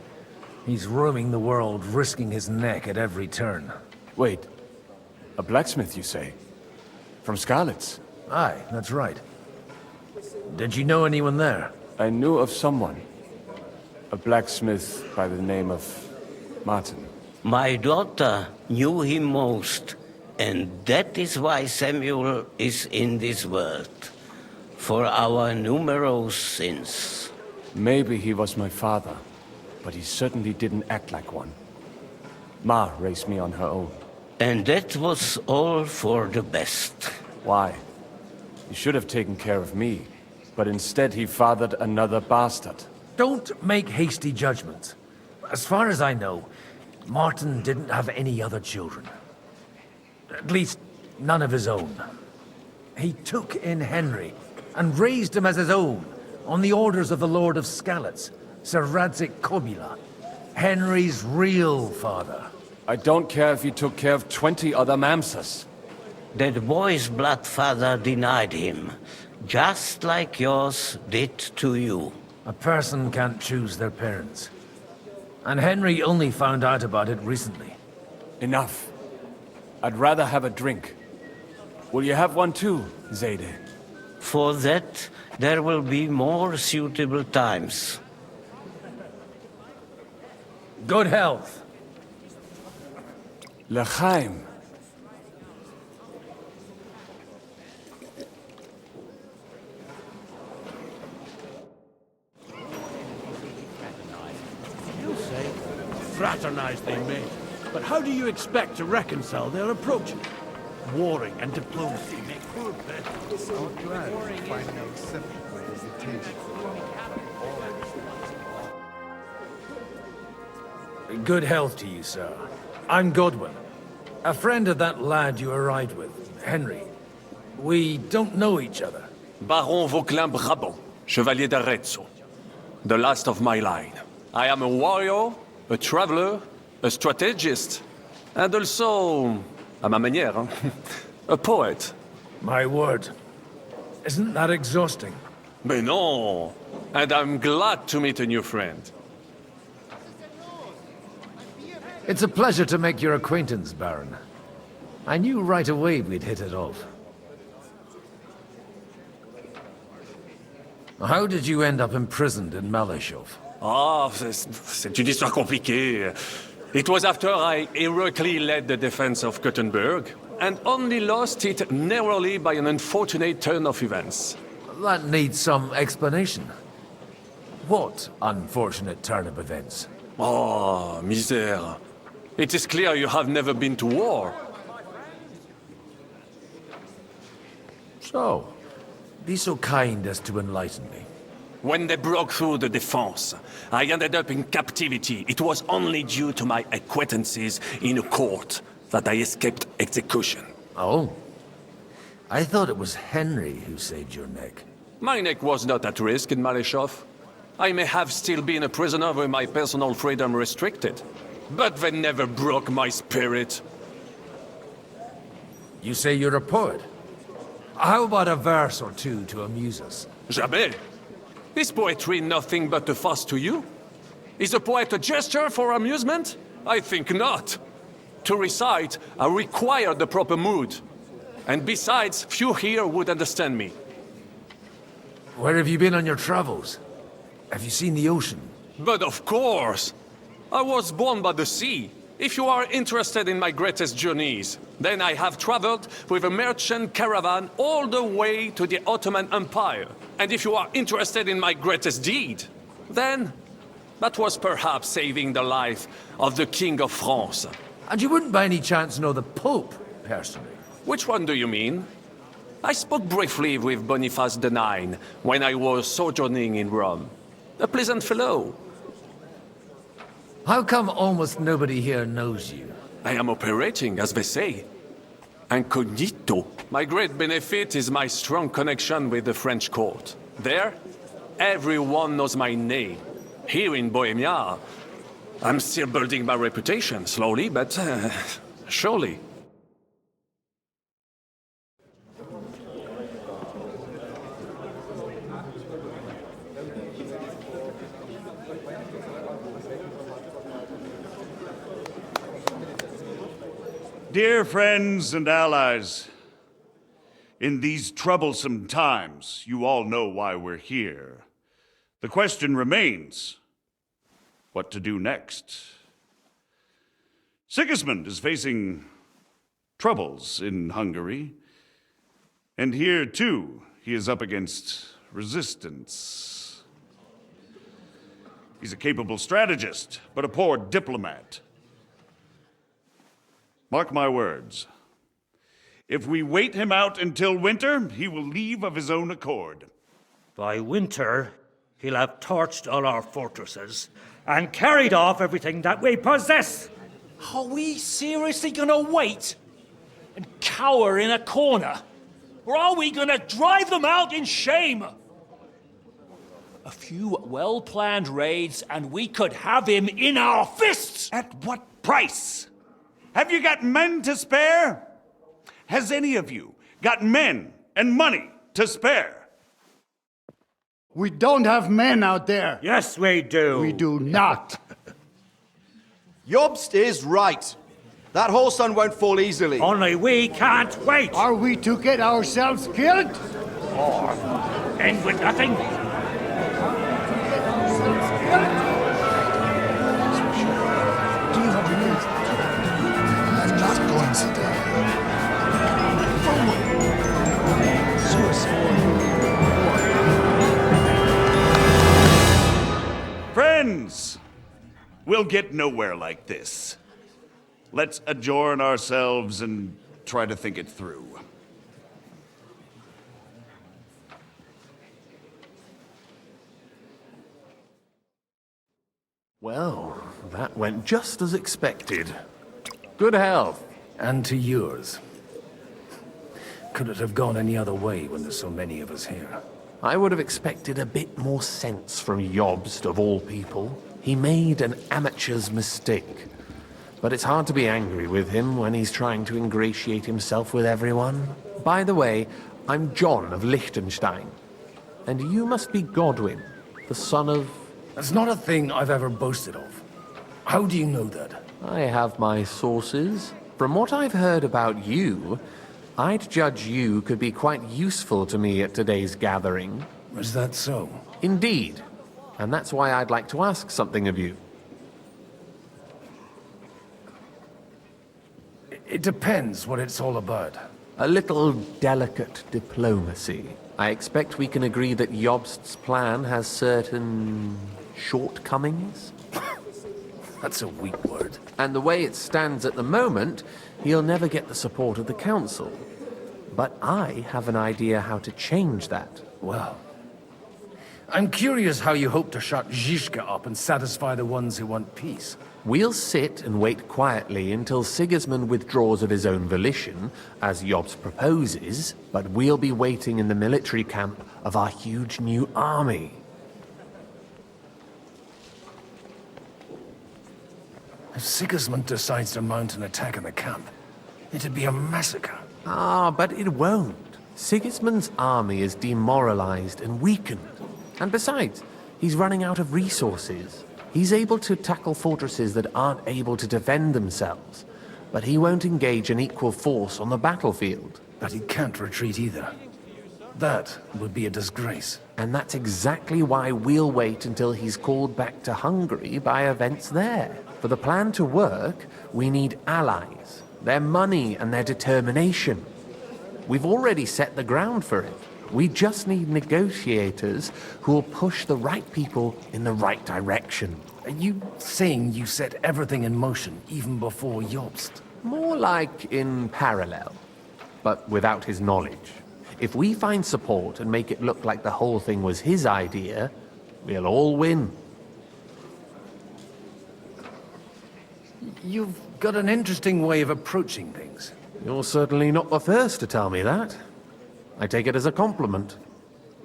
he's roaming the world, risking his neck at every turn. Wait, a blacksmith, you say? From Skalitz? Aye, that's right. Did you know anyone there? I knew of someone. A blacksmith by the name of Martin. My daughter knew him most, and that is why Samuel is in this world. For our numerous sins. Maybe he was my father, but he certainly didn't act like one. Ma raised me on her own. And that was all for the best. Why? He should have taken care of me, but instead he fathered another bastard. Don't make hasty judgments. As far as I know, Martin didn't have any other children. At least, none of his own. He took in Henry and raised him as his own, on the orders of the Lord of Skalitz, Sir Radzik Kobila, Henry's real father. I don't care if he took care of 20 other Mamsas. That boy's blood father denied him, just like yours did to you. A person can't choose their parents. And Henry only found out about it recently. Enough. I'd rather have a drink. Will you have one too, Zayde? For that, there will be more suitable times. Good health. L'chaim. You say fraternize they may, but how do you expect to reconcile their approaches? Warring and diplomacy make poor better. So glad to finally accepted my hesitation. Good health to you, sir. I'm Godwin, a friend of that lad you arrived with, Henry. We don't know each other. Baron Vauclin Brabant, Chevalier d'Arezzo. The last of my line. I am a warrior, a traveler, a strategist, and also, à ma manière, a poet. My word. Isn't that exhausting? Mais non! And I'm glad to meet a new friend. It's a pleasure to make your acquaintance, Baron. I knew right away we'd hit it off. How did you end up imprisoned in Malashov? Ah, c'est une histoire compliquée. It was after I heroically led the defense of Gothenburg, and only lost it narrowly by an unfortunate turn of events. That needs some explanation. What unfortunate turn of events? Oh, misère. It is clear you have never been to war. So, be so kind as to enlighten me. When they broke through the defense, I ended up in captivity. It was only due to my acquaintances in a court that I escaped execution. Oh? I thought it was Henry who saved your neck. My neck was not at risk in Malashov. I may have still been a prisoner with my personal freedom restricted. But they never broke my spirit. You say you're a poet? How about a verse or two to amuse us? Jamais. Is poetry nothing but a fuss to you? Is a poet a gesture for amusement? I think not. To recite, I require the proper mood. And besides, few here would understand me. Where have you been on your travels? Have you seen the ocean? But of course! I was born by the sea. If you are interested in my greatest journeys, then I have traveled with a merchant caravan all the way to the Ottoman Empire. And if you are interested in my greatest deed, then that was perhaps saving the life of the King of France. And you wouldn't by any chance know the Pope, personally? Which one do you mean? I spoke briefly with Boniface IX when I was sojourning in Rome. A pleasant fellow. How come almost nobody here knows you? I am operating, as they say. Incognito. My great benefit is my strong connection with the French court. There, everyone knows my name. Here in Bohemia, I'm still building my reputation, slowly, but surely. Dear friends and allies, In these troublesome times, you all know why we're here. The question remains, what to do next? Sigismund is facing troubles in Hungary. And here, too, he is up against resistance. He's a capable strategist, but a poor diplomat. Mark my words. If we wait him out until winter, he will leave of his own accord. By winter, he'll have torched all our fortresses and carried off everything that we possess. Are we seriously gonna wait and cower in a corner? Or are we gonna drive them out in shame? A few well-planned raids and we could have him in our fists! At what price? Have you got men to spare? Has any of you got men and money to spare? We don't have men out there. Yes, we do. We do not. Jobst is right. That whole sun won't fall easily. Only we can't wait. Are we to get ourselves killed? Or end with nothing? I'm not going to die. Friends, we'll get nowhere like this. Let's adjourn ourselves and try to think it through. Well, that went just as expected. Good health. And to yours. Could it have gone any other way when there's so many of us here? I would have expected a bit more sense from Jobst, of all people. He made an amateur's mistake. But it's hard to be angry with him when he's trying to ingratiate himself with everyone. By the way, I'm John of Liechtenstein. And you must be Godwin, the son of... That's not a thing I've ever boasted of. How do you know that? I have my sources. From what I've heard about you, I'd judge you could be quite useful to me at today's gathering. Is that so? Indeed. And that's why I'd like to ask something of you. It depends what it's all about. A little delicate diplomacy. I expect we can agree that Jobst's plan has certain shortcomings? That's a weak word. And the way it stands at the moment, he'll never get the support of the Council. But I have an idea how to change that. Well, I'm curious how you hope to shut G.Skill up and satisfy the ones who want peace. We'll sit and wait quietly until Sigismund withdraws of his own volition, as Jobst proposes, but we'll be waiting in the military camp of our huge new army. If Sigismund decides to mount an attack on the camp, it'd be a massacre. Ah, but it won't. Sigismund's army is demoralized and weakened. And besides, he's running out of resources. He's able to tackle fortresses that aren't able to defend themselves, but he won't engage an equal force on the battlefield. But he can't retreat either. That would be a disgrace. And that's exactly why we'll wait until he's called back to Hungary by events there. For the plan to work, we need allies, their money and their determination. We've already set the ground for it. We just need negotiators who will push the right people in the right direction. Are you saying you set everything in motion even before Jobst? More like in parallel, but without his knowledge. If we find support and make it look like the whole thing was his idea, we'll all win. You've got an interesting way of approaching things. You're certainly not the first to tell me that. I take it as a compliment.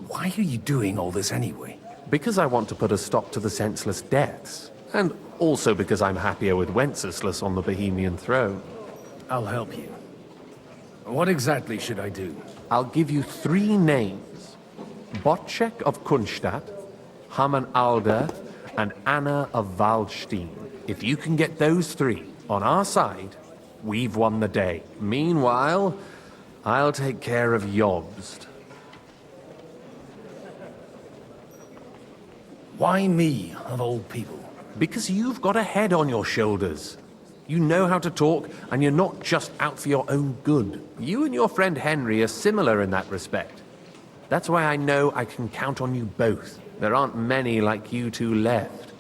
Why are you doing all this anyway? Because I want to put a stop to the senseless deaths. And also because I'm happier with Wenceslas on the Bohemian throne. I'll help you. What exactly should I do? I'll give you 3 names. Botchek of Kunstadt, Haman Alder, and Anna of Waldstein. If you can get those 3 on our side, we've won the day. Meanwhile, I'll take care of Jobst. Why me, of all people? Because you've got a head on your shoulders. You know how to talk, and you're not just out for your own good. You and your friend Henry are similar in that respect. That's why I know I can count on you both. There aren't many like you two left.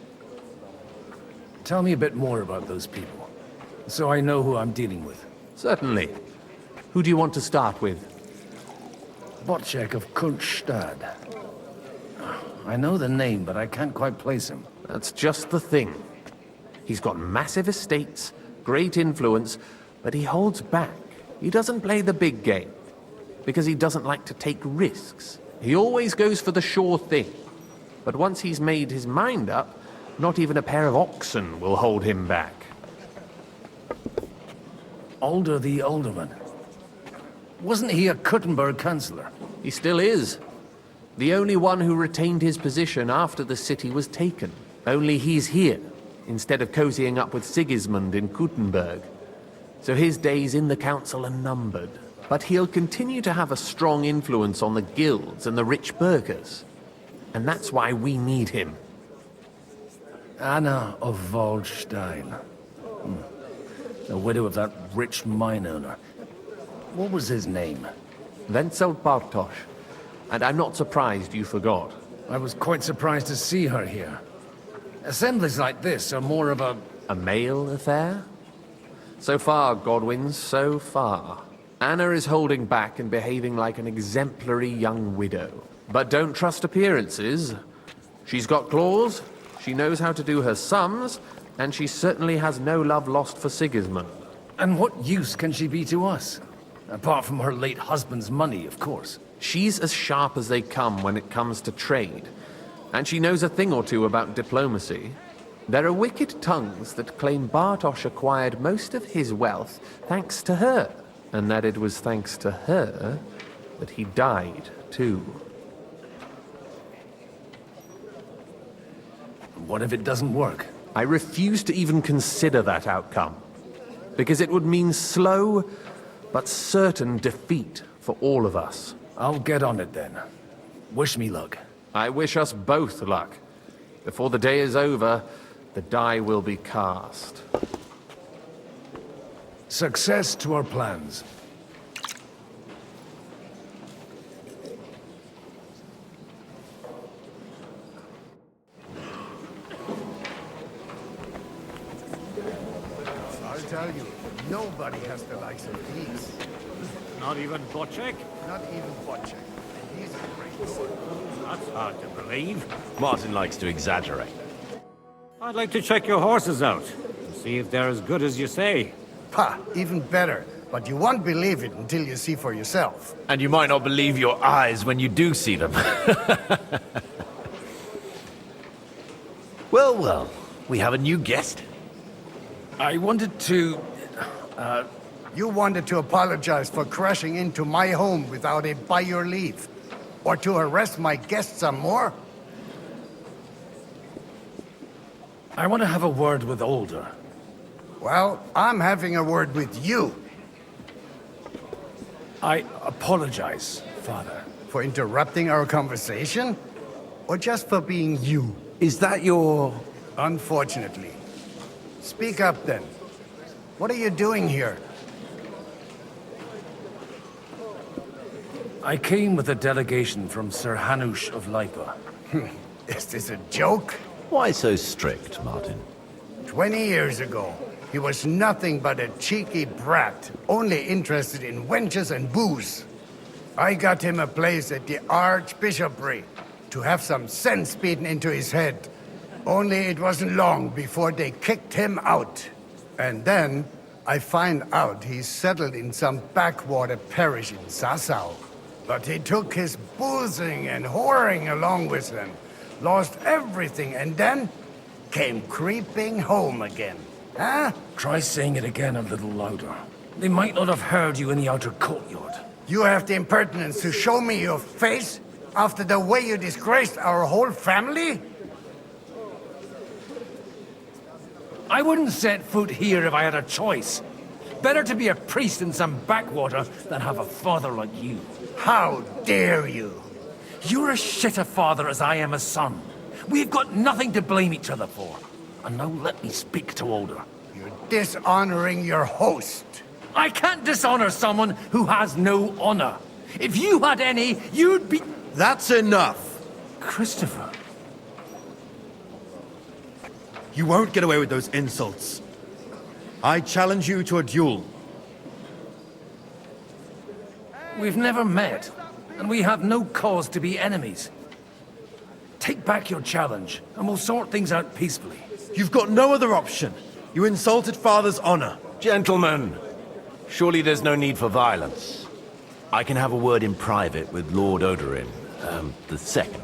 Tell me a bit more about those people, so I know who I'm dealing with. Certainly. Who do you want to start with? Wojciech of Kunststadt. I know the name, but I can't quite place him. That's just the thing. He's got massive estates, great influence, but he holds back. He doesn't play the big game, because he doesn't like to take risks. He always goes for the sure thing. But once he's made his mind up, not even a pair of oxen will hold him back. Alder the Alderman. Wasn't he a Kuttenberg councillor? He still is. The only one who retained his position after the city was taken. Only he's here, instead of cozying up with Sigismund in Kuttenberg. So his days in the council are numbered. But he'll continue to have a strong influence on the guilds and the rich burghers. And that's why we need him. Anna of Waldstein. The widow of that rich mine owner. What was his name? Wenzel Bartosz. And I'm not surprised you forgot. I was quite surprised to see her here. Assemblies like this are more of a male affair? So far, Godwin, so far. Anna is holding back and behaving like an exemplary young widow. But don't trust appearances. She's got claws, she knows how to do her sums, and she certainly has no love lost for Sigismund. And what use can she be to us? Apart from her late husband's money, of course. She's as sharp as they come when it comes to trade. And she knows a thing or two about diplomacy. There are wicked tongues that claim Bartosz acquired most of his wealth thanks to her. And that it was thanks to her that he died, too. What if it doesn't work? I refuse to even consider that outcome. Because it would mean slow, but certain defeat for all of us. I'll get on it then. Wish me luck. I wish us both luck. Before the day is over, the die will be cast. Success to our plans. I'll tell you, nobody has the likes of these. Not even Wojciech? Not even Wojciech. And he's a great lord. That's hard to believe. Martin likes to exaggerate. I'd like to check your horses out, and see if they're as good as you say. Ha! Even better. But you won't believe it until you see for yourself. And you might not believe your eyes when you do see them. Well, well, we have a new guest. I wanted to... You wanted to apologize for crashing into my home without it by your leave. Or to harass my guests some more? I want to have a word with Alder. Well, I'm having a word with you. I apologize, Father. For interrupting our conversation? Or just for being you? Is that your... Unfortunately. Speak up then. What are you doing here? I came with a delegation from Sir Hanush of Lipa. Is this a joke? Why so strict, Martin? 20 years ago, he was nothing but a cheeky brat, only interested in wenches and booze. I got him a place at the Archbishopry to have some sense beaten into his head. Only it wasn't long before they kicked him out. And then I find out he's settled in some backwater parish in Sassau. But he took his boozing and whoring along with him, lost everything, and then came creeping home again. Huh? Try saying it again a little louder. They might not have heard you in the outer courtyard. You have the impertinence to show me your face after the way you disgraced our whole family? I wouldn't set foot here if I had a choice. Better to be a priest in some backwater than have a father like you. How dare you? You're as shit a father as I am a son. We've got nothing to blame each other for. And now let me speak to Older. You're dishonoring your host. I can't dishonor someone who has no honor. If you had any, you'd be... That's enough. Christopher. You won't get away with those insults. I challenge you to a duel. We've never met, and we have no cause to be enemies. Take back your challenge, and we'll sort things out peacefully. You've got no other option. You insulted Father's honor. Gentlemen, surely there's no need for violence. I can have a word in private with Lord Odorin, the second,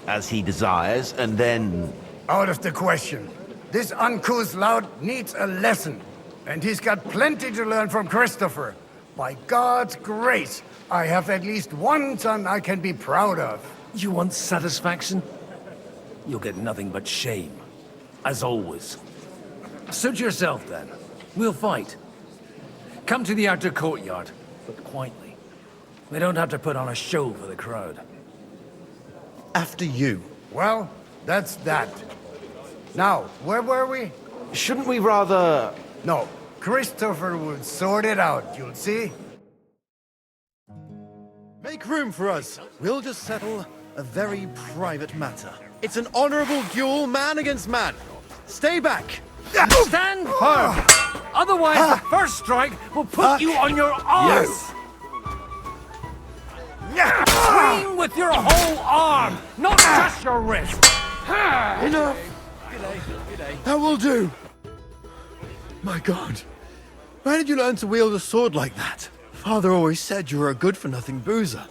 as he desires, and then... Out of the question. This uncouth lout needs a lesson, and he's got plenty to learn from Christopher. By God's grace, I have at least one son I can be proud of. You want satisfaction? You'll get nothing but shame. As always. Suit yourself, then. We'll fight. Come to the outer courtyard, but quietly. We don't have to put on a show for the crowd. After you. Well, that's that. Now, where were we? Shouldn't we rather... No, Christopher will sort it out, you'll see. Make room for us. We'll just settle a very private matter. It's an honorable duel, man against man. Stay back. Stand firm. Otherwise, the first strike will put you on your arse. Swing with your whole arm, not just your wrist. Enough. That will do. My God. Where did you learn to wield a sword like that? Father always said you were a good-for-nothing boozer.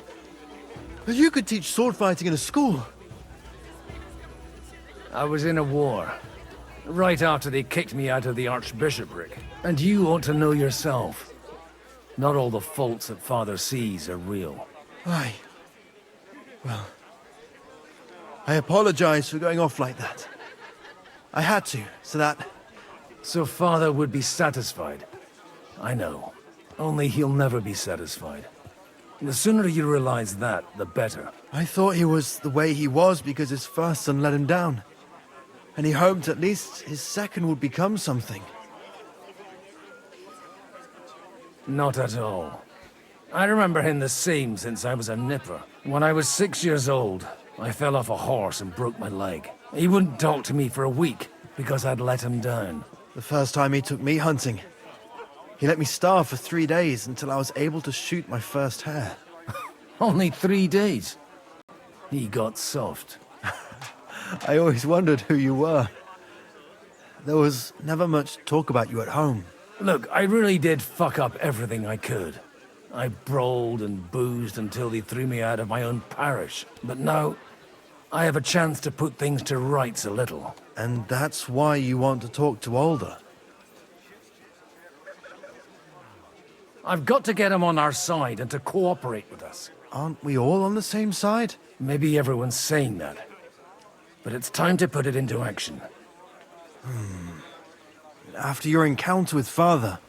But you could teach sword fighting in a school. I was in a war. Right after they kicked me out of the archbishopric. And you ought to know yourself. Not all the faults that Father sees are real. Aye. Well, I apologize for going off like that. I had to, so that... So Father would be satisfied. I know. Only he'll never be satisfied. The sooner you realize that, the better. I thought he was the way he was because his first son let him down. And he hoped at least his second would become something. Not at all. I remember him the same since I was a nipper. When I was 6 years old, I fell off a horse and broke my leg. He wouldn't talk to me for a week because I'd let him down. The first time he took me hunting, he let me starve for 3 days until I was able to shoot my first hare. Only 3 days? He got soft. I always wondered who you were. There was never much talk about you at home. Look, I really did fuck up everything I could. I brawled and boozed until they threw me out of my own parish. But now, I have a chance to put things to rights a little. And that's why you want to talk to Older. I've got to get him on our side and to cooperate with us. Aren't we all on the same side? Maybe everyone's saying that. But it's time to put it into action. After your encounter with Father,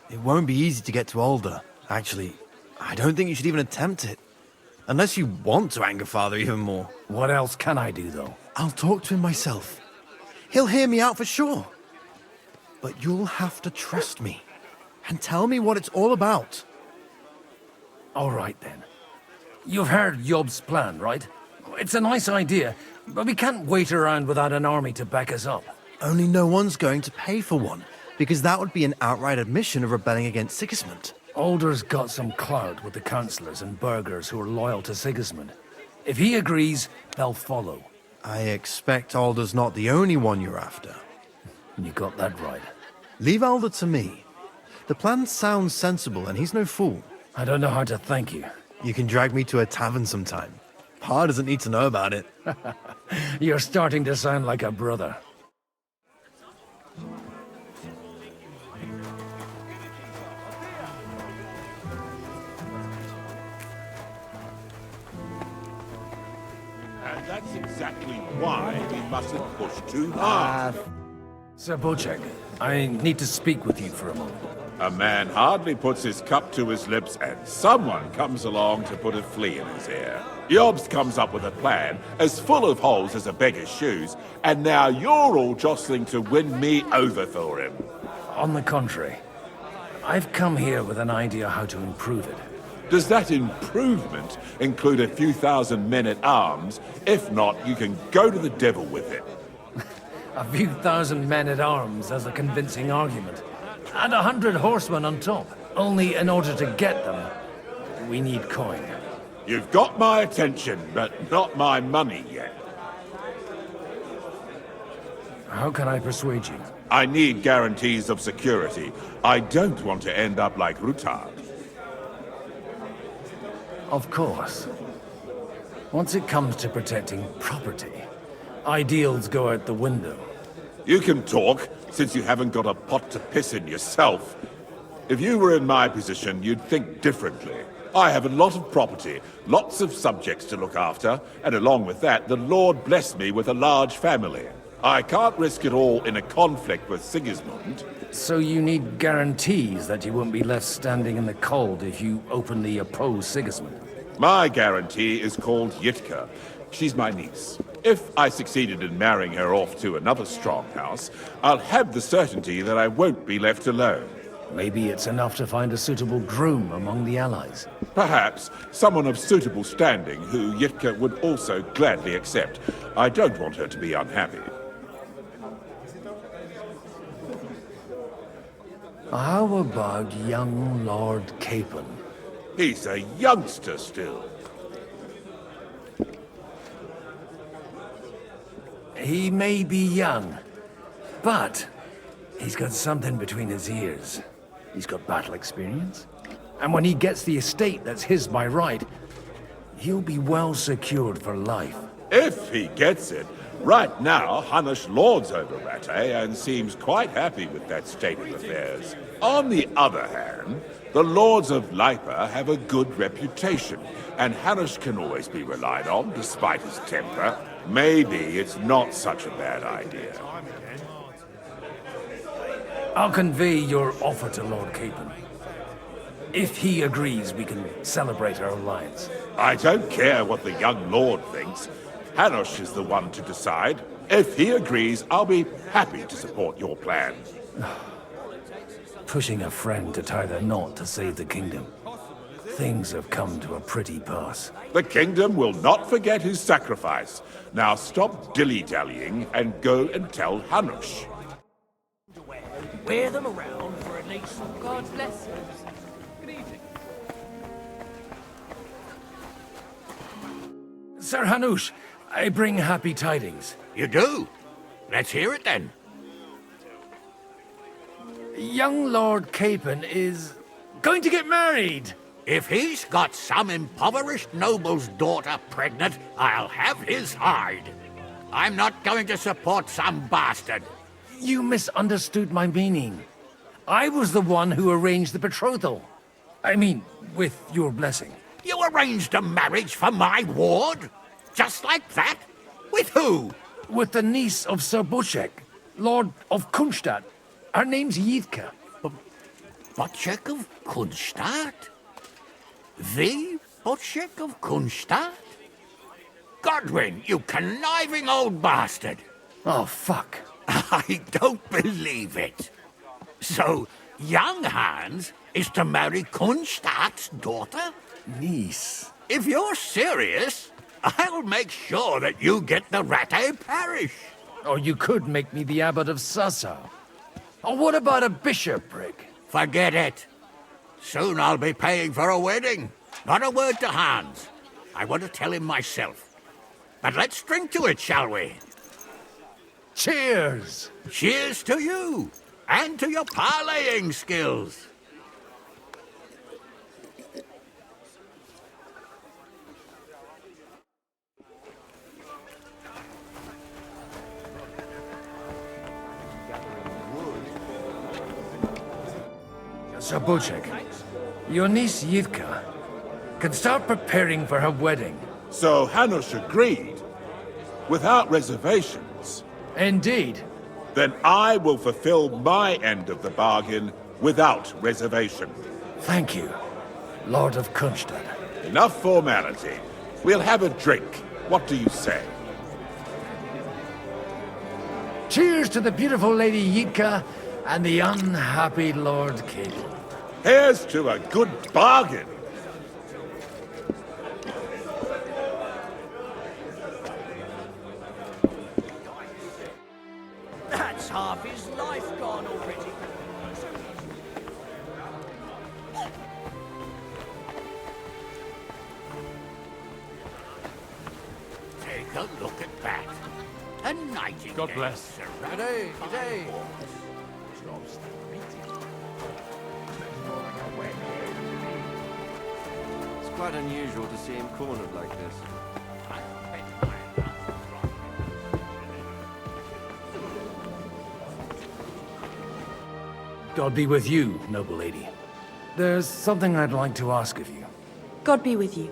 it won't be easy to get to Older. Actually, I don't think you should even attempt it. Unless you want to anger Father even more. What else can I do, though? I'll talk to him myself. He'll hear me out for sure. But you'll have to trust me. And tell me what it's all about. All right, then. You've heard Yob's plan, right? It's a nice idea, but we can't wait around without an army to back us up. Only no one's going to pay for one, because that would be an outright admission of rebelling against Sigismund. Alder's got some clout with the councillors and burghers who are loyal to Sigismund. If he agrees, they'll follow. I expect Alder's not the only one you're after. You got that right. Leave Alder to me. The plan sounds sensible, and he's no fool. I don't know how to thank you. You can drag me to a tavern sometime. Pa doesn't need to know about it. You're starting to sound like a brother. And that's exactly why we mustn't push too hard. Sir Bocek, I need to speak with you for a moment. A man hardly puts his cup to his lips and someone comes along to put a flea in his ear. Yobs comes up with a plan as full of holes as a beggar's shoes, and now you're all jostling to win me over for him. On the contrary, I've come here with an idea how to improve it. Does that improvement include a few thousand men-at-arms? If not, you can go to the devil with it. A few thousand men-at-arms as a convincing argument. And 100 horsemen on top. Only in order to get them, we need coin. You've got my attention, but not my money yet. How can I persuade you? I need guarantees of security. I don't want to end up like Rutard. Of course. Once it comes to protecting property, ideals go out the window. You can talk, since you haven't got a pot to piss in yourself. If you were in my position, you'd think differently. I have a lot of property, lots of subjects to look after, and along with that, the Lord blessed me with a large family. I can't risk it all in a conflict with Sigismund. So you need guarantees that you won't be left standing in the cold if you openly oppose Sigismund? My guarantee is called Yitka. She's my niece. If I succeeded in marrying her off to another strong house, I'll have the certainty that I won't be left alone. Maybe it's enough to find a suitable groom among the allies. Perhaps someone of suitable standing who Yitka would also gladly accept. I don't want her to be unhappy. How about young Lord Capon? He's a youngster still. He may be young, but he's got something between his ears. He's got battle experience. And when he gets the estate that's his by right, he'll be well secured for life. If he gets it. Right now, Hanush lords over Rattay and seems quite happy with that state of affairs. On the other hand, the Lords of Lipa have a good reputation, and Hanush can always be relied on, despite his temper. Maybe it's not such a bad idea. I'll convey your offer to Lord Capon. If he agrees, we can celebrate our alliance. I don't care what the young lord thinks. Hanush is the one to decide. If he agrees, I'll be happy to support your plan. Pushing a friend to tie the knot to save the kingdom. Things have come to a pretty pass. The kingdom will not forget his sacrifice. Now stop dilly-dallying and go and tell Hanush. Wear them around for at least... God bless you. Good evening. Sir Hanush, I bring happy tidings. You do? Let's hear it then. Young Lord Capon is going to get married. If he's got some impoverished noble's daughter pregnant, I'll have his hide. I'm not going to support some bastard. You misunderstood my meaning. I was the one who arranged the betrothal. I mean, with your blessing. You arranged a marriage for my ward? Just like that? With who? With the niece of Sir Butchek, Lord of Kunstadt. Her name's Yitka. Butchek of Kunstadt? The Butchek of Kunstadt? Godwin, you conniving old bastard! Oh, fuck. I don't believe it. So, young Hans is to marry Kunstadt's daughter? Niece. If you're serious, I'll make sure that you get the Rattay parish. Or you could make me the abbot of Sassa. Or what about a bishopric? Forget it. Soon I'll be paying for a wedding. Not a word to Hans. I want to tell him myself. But let's drink to it, shall we? Cheers! Cheers to you, and to your parleying skills. Sir Butchek, your niece Yitka can start preparing for her wedding. So Hanush agreed, without reservations. Indeed. Then I will fulfill my end of the bargain without reservation. Thank you, Lord of Kunstad. Enough formality. We'll have a drink. What do you say? Cheers to the beautiful Lady Yitka and the unhappy Lord Cable. Here's to a good bargain. That's half his life gone already. Take a look at that. A nightingale. God bless. G'day, g'day. It's quite unusual to see him cornered like this. God be with you, noble lady. There's something I'd like to ask of you. God be with you.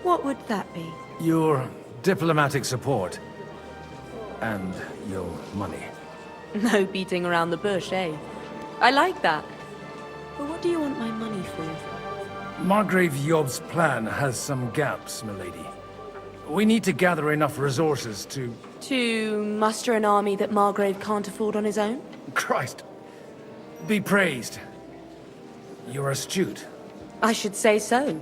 What would that be? Your diplomatic support. And your money. No beating around the bush, eh? I like that. But what do you want my money for? Margrave Yob's plan has some gaps, milady. We need to gather enough resources to... To muster an army that Margrave can't afford on his own? Christ. Be praised. You're astute. I should say so.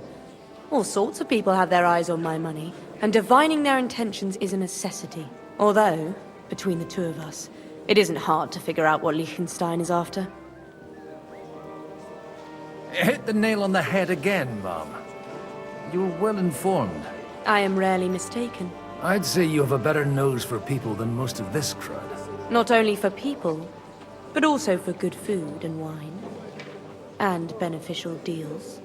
All sorts of people have their eyes on my money, and divining their intentions is a necessity. Although, between the two of us, it isn't hard to figure out what Liechtenstein is after. Hit the nail on the head again, Mom. You're well informed. I am rarely mistaken. I'd say you have a better nose for people than most of this crowd. Not only for people, but also for good food and wine. And beneficial deals.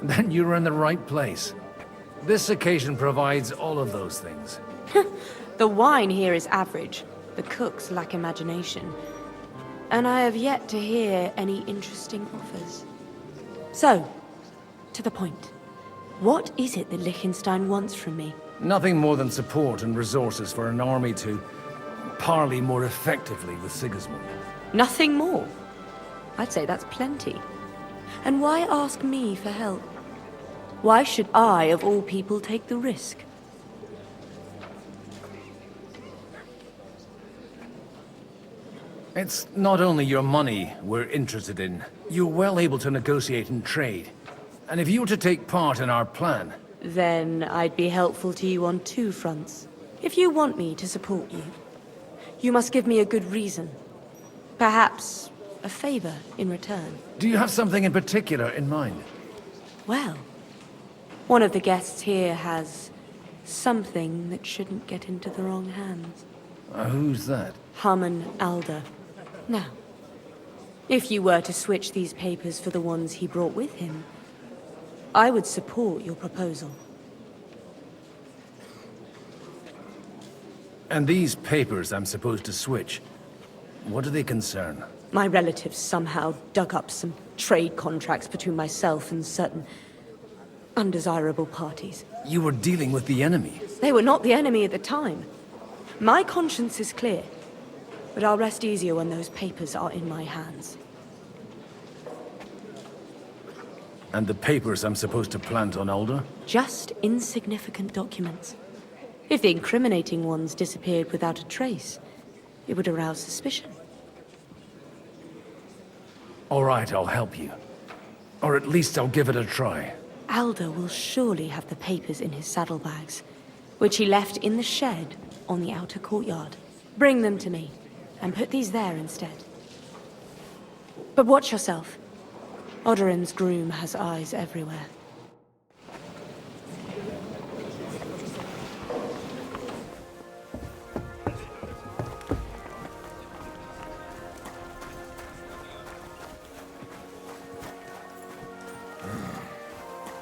Then you're in the right place. This occasion provides all of those things. The wine here is average. The cooks lack imagination. And I have yet to hear any interesting offers. So, to the point. What is it that Liechtenstein wants from me? Nothing more than support and resources for an army to parley more effectively with Sigismund. Nothing more? I'd say that's plenty. And why ask me for help? Why should I, of all people, take the risk? It's not only your money we're interested in. You're well able to negotiate and trade. And if you were to take part in our plan... Then I'd be helpful to you on two fronts. If you want me to support you, you must give me a good reason. Perhaps a favor in return. Do you have something in particular in mind? Well, one of the guests here has something that shouldn't get into the wrong hands. Who's that? Harman Alder. Now, if you were to switch these papers for the ones he brought with him, I would support your proposal. And these papers I'm supposed to switch, what do they concern? My relatives somehow dug up some trade contracts between myself and certain undesirable parties. You were dealing with the enemy. They were not the enemy at the time. My conscience is clear, but I'll rest easier when those papers are in my hands. And the papers I'm supposed to plant on Alder? Just insignificant documents. If the incriminating ones disappeared without a trace, it would arouse suspicion. All right, I'll help you. Or at least I'll give it a try. Alder will surely have the papers in his saddlebags, which he left in the shed on the outer courtyard. Bring them to me, and put these there instead. But watch yourself. Odorin's groom has eyes everywhere.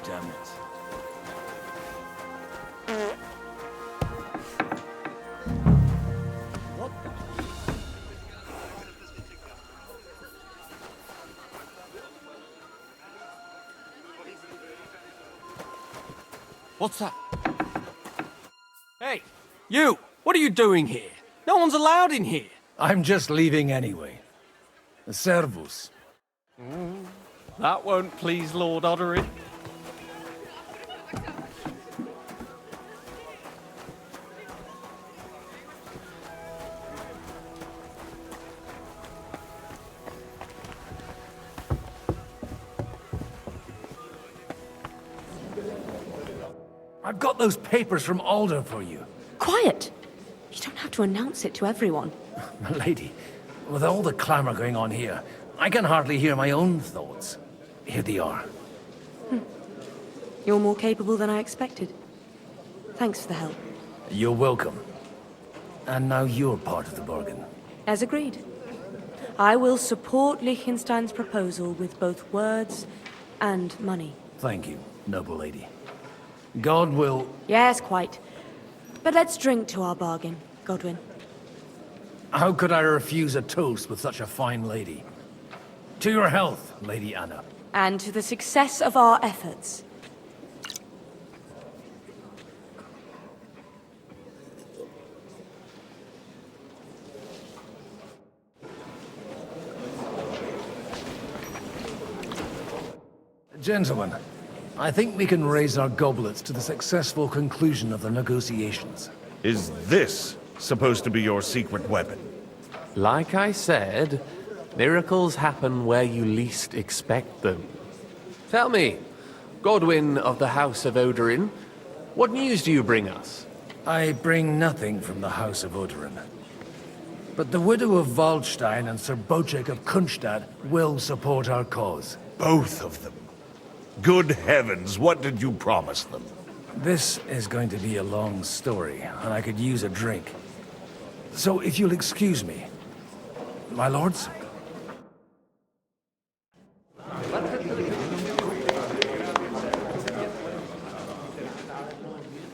Damn it. What the? What's that? Hey, you! What are you doing here? No one's allowed in here. I'm just leaving anyway. Servus. That won't please Lord Odorin. I've got those papers from Alder for you. Quiet! You don't have to announce it to everyone. My lady, with all the clamor going on here, I can hardly hear my own thoughts. Here they are. You're more capable than I expected. Thanks for the help. You're welcome. And now you're part of the bargain. As agreed. I will support Liechtenstein's proposal with both words and money. Thank you, noble lady. God will... Yes, quite. But let's drink to our bargain, Godwin. How could I refuse a toast with such a fine lady? To your health, Lady Anna. And to the success of our efforts. Gentlemen, I think we can raise our goblets to the successful conclusion of the negotiations. Is this supposed to be your secret weapon? Like I said, miracles happen where you least expect them. Tell me, Godwin of the House of Odorin, what news do you bring us? I bring nothing from the House of Odorin. But the widow of Waldstein and Sir Bocek of Kunstadt will support our cause. Both of them? Good heavens, what did you promise them? This is going to be a long story, and I could use a drink. So if you'll excuse me, my lords?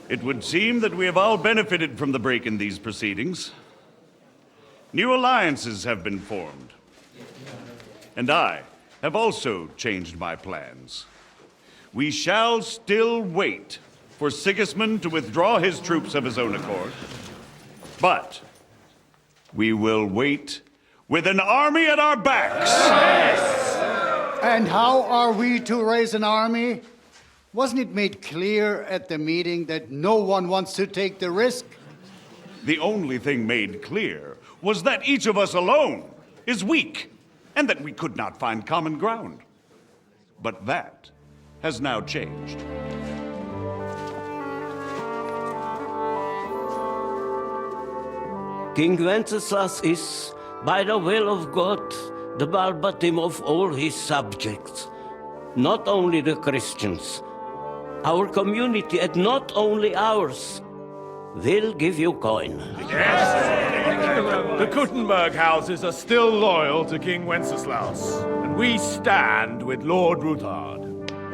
It would seem that we have all benefited from the break in these proceedings. New alliances have been formed. And I have also changed my plans. We shall still wait for Sigismund to withdraw his troops of his own accord. But we will wait with an army at our backs. Yes. And how are we to raise an army? Wasn't it made clear at the meeting that no one wants to take the risk? The only thing made clear was that each of us alone is weak, and that we could not find common ground. But that has now changed. King Wenceslas is, by the will of God, the balbatim of all his subjects. Not only the Christians, our community, and not only ours, will give you coin. Yes! The Kuttenberg houses are still loyal to King Wenceslas, and we stand with Lord Ruthard.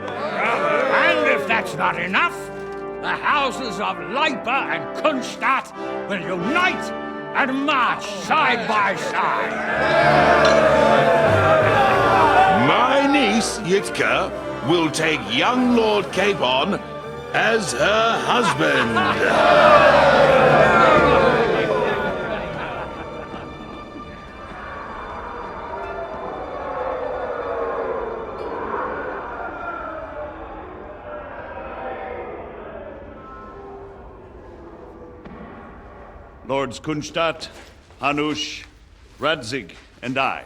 And if that's not enough, the houses of Leipa and Kunstadt will unite and march side by side. My niece, Yitka, will take young Lord Capon as her husband. Lords Kunstadt, Hanush, Radzig, and I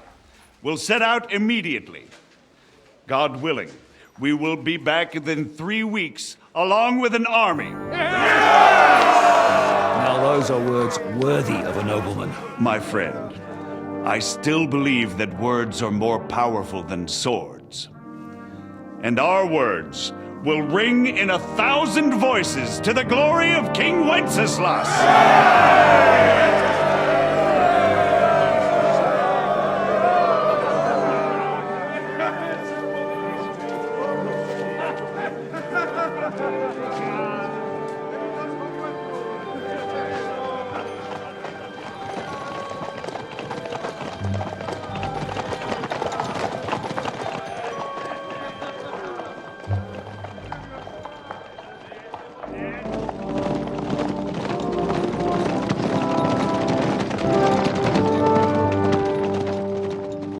will set out immediately. God willing, we will be back within 3 weeks, along with an army. Now those are words worthy of a nobleman. My friend, I still believe that words are more powerful than swords. And our words will ring in 1,000 voices to the glory of King Wenceslas.